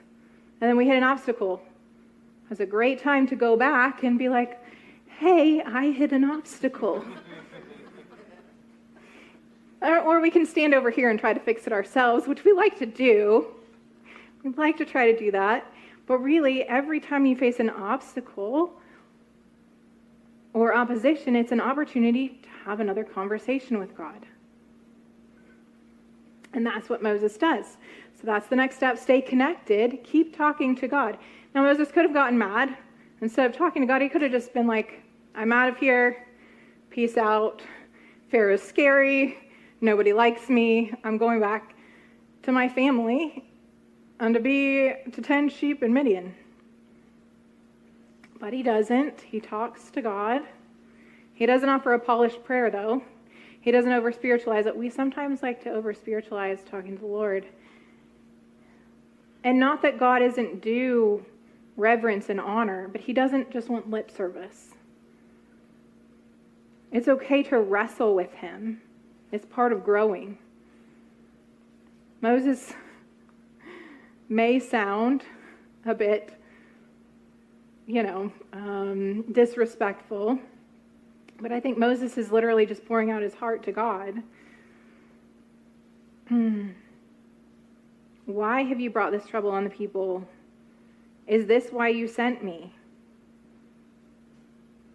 and then we hit an obstacle. It's a great time to go back and be like, hey, I hit an obstacle. Or we can stand over here and try to fix it ourselves, which we like to do. We like to try to do that. But really, every time you face an obstacle or opposition, it's an opportunity to have another conversation with God. And that's what Moses does. So that's the next step. Stay connected. Keep talking to God. Now, Moses could have gotten mad. Instead of talking to God, he could have just been like, I'm out of here. Peace out. Pharaoh's scary. Nobody likes me. I'm going back to my family and to tend sheep in Midian. But he doesn't. He talks to God. He doesn't offer a polished prayer, though. He doesn't over-spiritualize it. We sometimes like to over-spiritualize talking to the Lord. And not that God isn't due reverence and honor, but he doesn't just want lip service. It's okay to wrestle with him. It's part of growing. Moses may sound a bit disrespectful. But I think Moses is literally just pouring out his heart to God. Why have you brought this trouble on the people? Is this why you sent me?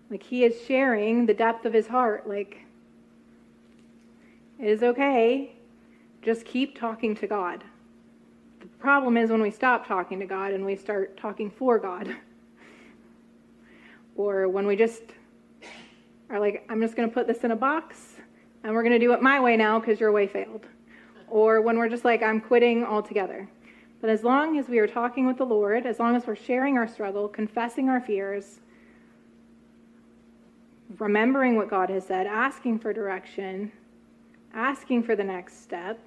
Like, he is sharing the depth of his heart. Like, it is okay. Just keep talking to God. The problem is when we stop talking to God and we start talking for God. Or when we just are like, I'm just going to put this in a box and we're going to do it my way now because your way failed. Or when we're just like, I'm quitting altogether. But as long as we are talking with the Lord, as long as we're sharing our struggle, confessing our fears, remembering what God has said, asking for direction, asking for the next step,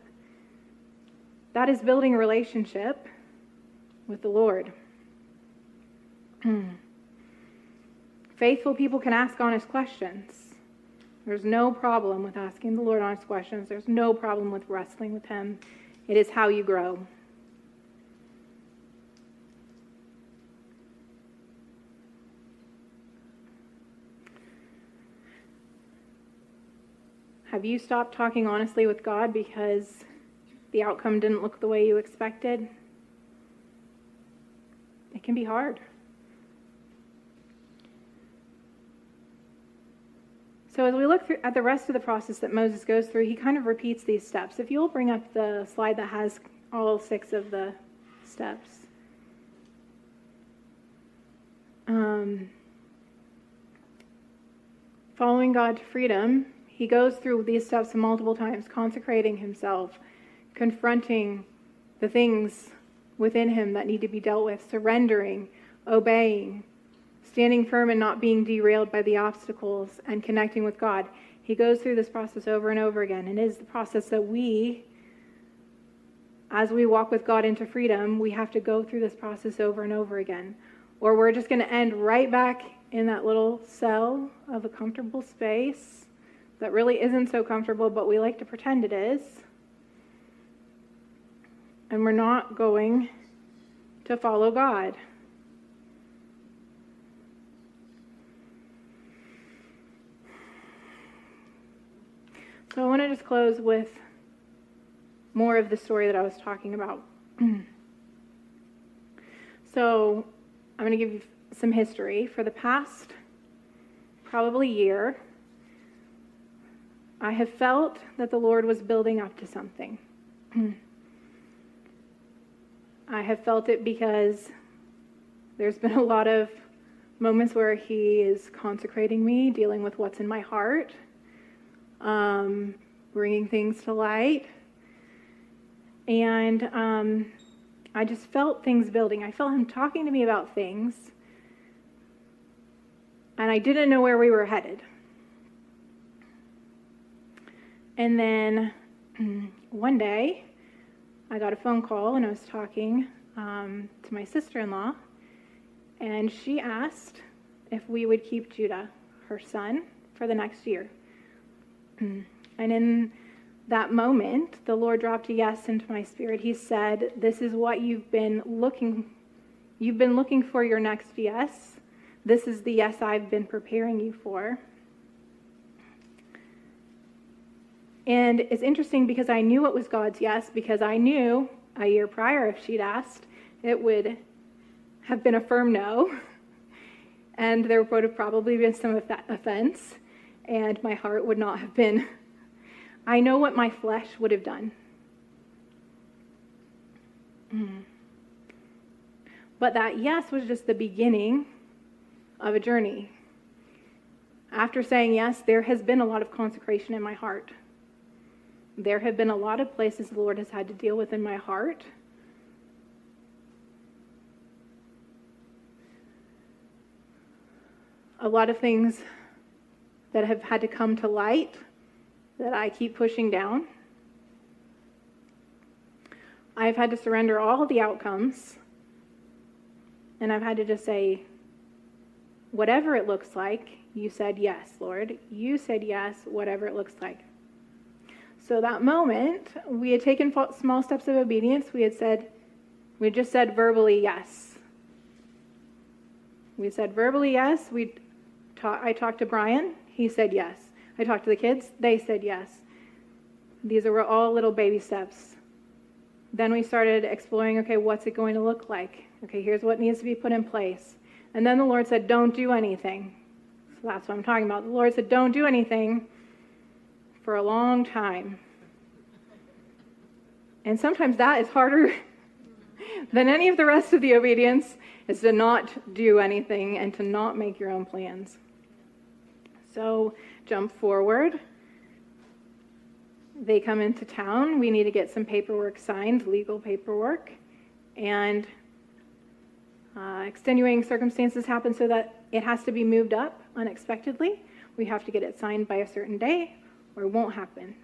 that is building a relationship with the Lord. Faithful people can ask honest questions. There's no problem with asking the Lord honest questions. There's no problem with wrestling with Him. It is how you grow. Have you stopped talking honestly with God because the outcome didn't look the way you expected? It can be hard. So as we look at the rest of the process that Moses goes through, he kind of repeats these steps. If you'll bring up the slide that has all 6 of the steps. Following God to freedom, he goes through these steps multiple times, consecrating himself, confronting the things within him that need to be dealt with, surrendering, obeying, standing firm and not being derailed by the obstacles, and connecting with God. He goes through this process over and over again, and it is the process that we, as we walk with God into freedom, we have to go through this process over and over again, or we're just going to end right back in that little cell of a comfortable space that really isn't so comfortable, but we like to pretend it is, and we're not going to follow God. So I want to just close with more of the story that I was talking about. So I'm going to give you some history. For the past probably year, I have felt that the Lord was building up to something. I have felt it because there's been a lot of moments where He is consecrating me, dealing with what's in my heart, bringing things to light. And I just felt things building. I felt Him talking to me about things, and I didn't know where we were headed. And then one day, I got a phone call, and I was talking to my sister-in-law, and she asked if we would keep Judah, her son, for the next year. And in that moment, the Lord dropped a yes into my spirit. He said, "This is what you've been looking for, your next yes. This is the yes I've been preparing you for." And it's interesting because I knew it was God's yes, because I knew a year prior, if she'd asked, it would have been a firm no. And there would have probably been some offense, and my heart would not have been. I know what my flesh would have done. But that yes was just the beginning of a journey. After saying yes, there has been a lot of consecration in my heart. There have been a lot of places the Lord has had to deal with in my heart. A lot of things that have had to come to light that I keep pushing down. I've had to surrender all the outcomes, and I've had to just say, whatever it looks like, you said yes, Lord. You said yes, whatever it looks like. So that moment, we had taken small steps of obedience. We had just said verbally yes. We said verbally yes. I talked to Brian. He said yes. I talked to the kids. They said yes. These were all little baby steps. Then we started exploring, okay, what's it going to look like? Okay, here's what needs to be put in place. And then the Lord said, don't do anything. So that's what I'm talking about. The Lord said, don't do anything for a long time. And sometimes that is harder than any of the rest of the obedience, is to not do anything and to not make your own plans. So jump forward. They come into town. We need to get some paperwork signed, legal paperwork. And extenuating circumstances happen so that it has to be moved up unexpectedly. We have to get it signed by a certain day or it won't happen.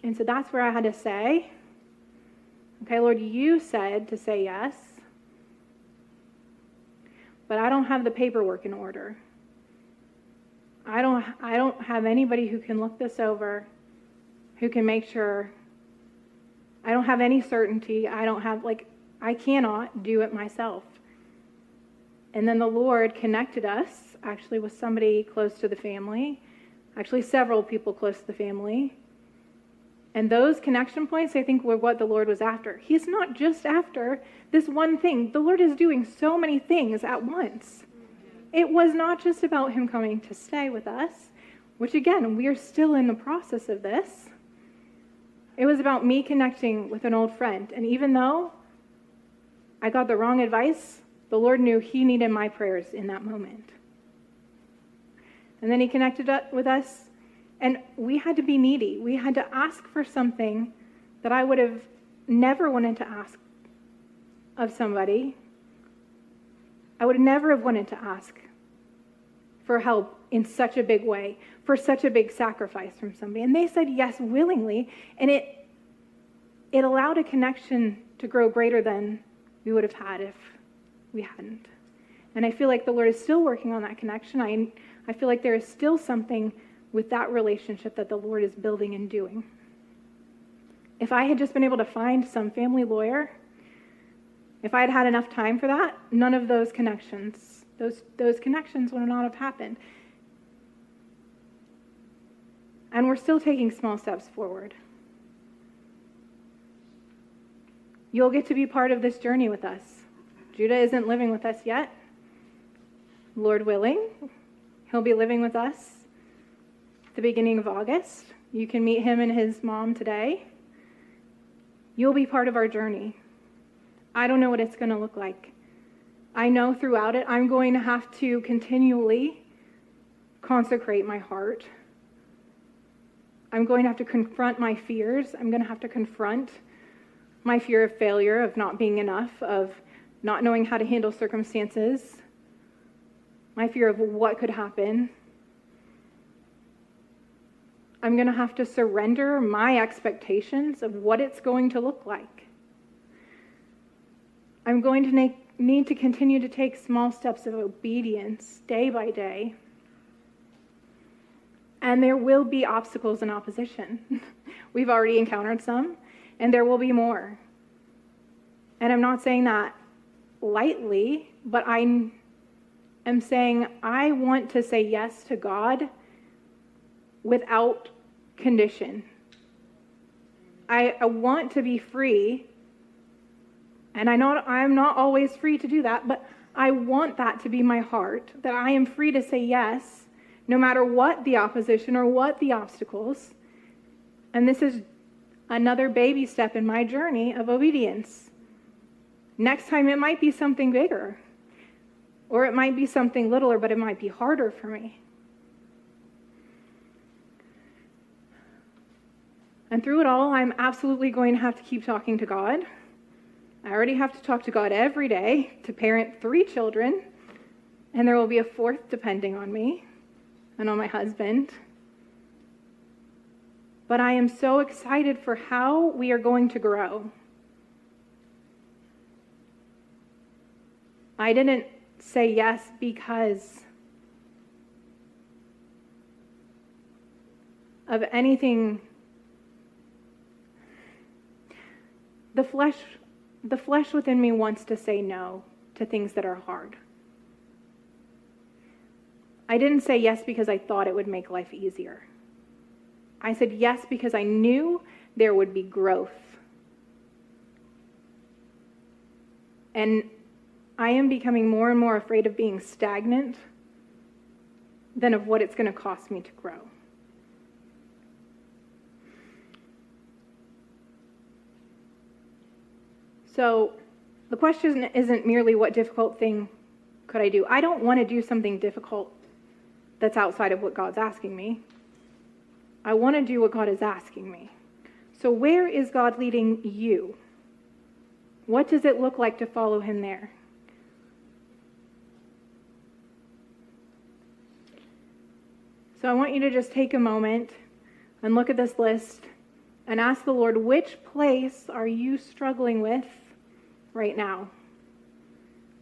And so that's where I had to say, okay, Lord, you said to say yes, but I don't have the paperwork in order. I don't have anybody who can look this over, who can make sure. I don't have any certainty. I cannot do it myself. And then the Lord connected us, actually, with somebody close to the family, actually several people close to the family. And those connection points, I think, were what the Lord was after. He's not just after this one thing. The Lord is doing so many things at once. It was not just about him coming to stay with us, which, again, we are still in the process of this. It was about me connecting with an old friend. And even though I got the wrong advice, the Lord knew he needed my prayers in that moment. And then he connected with us. And we had to be needy. We had to ask for something that I would have never wanted to ask of somebody. I would never have wanted to ask for help in such a big way, for such a big sacrifice from somebody. And they said yes willingly, and it allowed a connection to grow greater than we would have had if we hadn't. And I feel like the Lord is still working on that connection. I feel like there is still something with that relationship that the Lord is building and doing. If I had just been able to find some family lawyer, if I had had enough time for that, none of those connections, those connections would not have happened. And we're still taking small steps forward. You'll get to be part of this journey with us. Judah isn't living with us yet. Lord willing, he'll be living with us the beginning of August. You can meet him and his mom today. You'll be part of our journey. I don't know what it's going to look like. I know throughout it, I'm going to have to continually consecrate my heart. I'm going to have to confront my fears. I'm going to have to confront my fear of failure, of not being enough, of not knowing how to handle circumstances, my fear of what could happen. I'm going to have to surrender my expectations of what it's going to look like. I'm going to need to continue to take small steps of obedience day by day. And there will be obstacles and opposition. We've already encountered some, and there will be more. And I'm not saying that lightly, but I am saying I want to say yes to God without condition. I want to be free, and I'm not always free to do that, but I want that to be my heart, that I am free to say yes, no matter what the opposition or what the obstacles. And this is another baby step in my journey of obedience. Next time it might be something bigger, or it might be something littler, but it might be harder for me. And through it all, I'm absolutely going to have to keep talking to God. I already have to talk to God every day to parent 3 children, and there will be a 4th depending on me and on my husband. But I am so excited for how we are going to grow. I didn't say yes because of anything. The flesh within me wants to say no to things that are hard. I didn't say yes because I thought it would make life easier. I said yes because I knew there would be growth. And I am becoming more and more afraid of being stagnant than of what it's going to cost me to grow. So the question isn't merely what difficult thing could I do. I don't want to do something difficult that's outside of what God's asking me. I want to do what God is asking me. So where is God leading you? What does it look like to follow him there? So I want you to just take a moment and look at this list and ask the Lord, which place are you struggling with right now?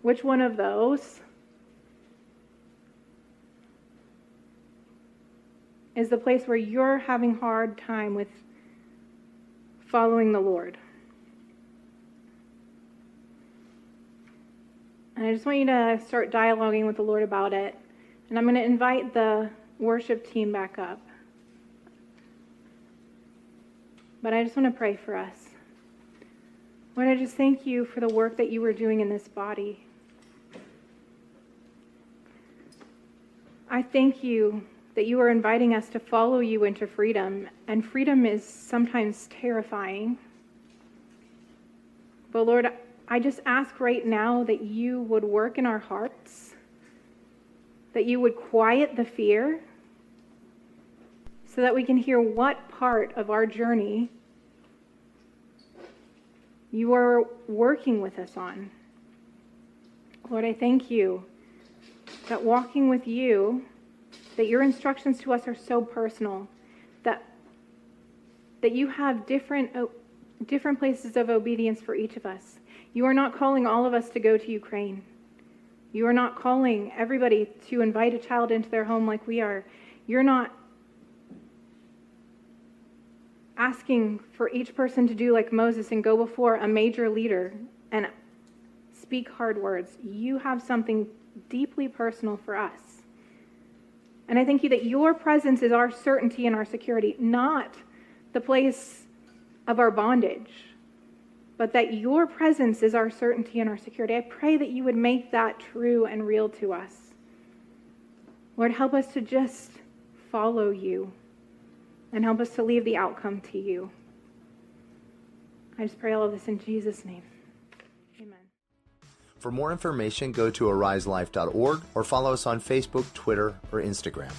Which one of those is the place where you're having a hard time with following the Lord? And I just want you to start dialoguing with the Lord about it. And I'm going to invite the worship team back up. But I just want to pray for us. Lord, I just thank you for the work that you were doing in this body. I thank you that you are inviting us to follow you into freedom. And freedom is sometimes terrifying. But Lord, I just ask right now that you would work in our hearts, that you would quiet the fear, so that we can hear what part of our journey you are working with us on. Lord, I thank you that walking with you, that your instructions to us are so personal, that you have different places of obedience for each of us. You are not calling all of us to go to Ukraine. You are not calling everybody to invite a child into their home like we are. You're not asking for each person to do like Moses and go before a major leader and speak hard words. You have something deeply personal for us. And I thank you that your presence is our certainty and our security, not the place of our bondage, but that your presence is our certainty and our security. I pray that you would make that true and real to us. Lord, help us to just follow you and help us to leave the outcome to you. I just pray all of this in Jesus' name. Amen. For more information, go to ariselife.org or follow us on Facebook, Twitter, or Instagram.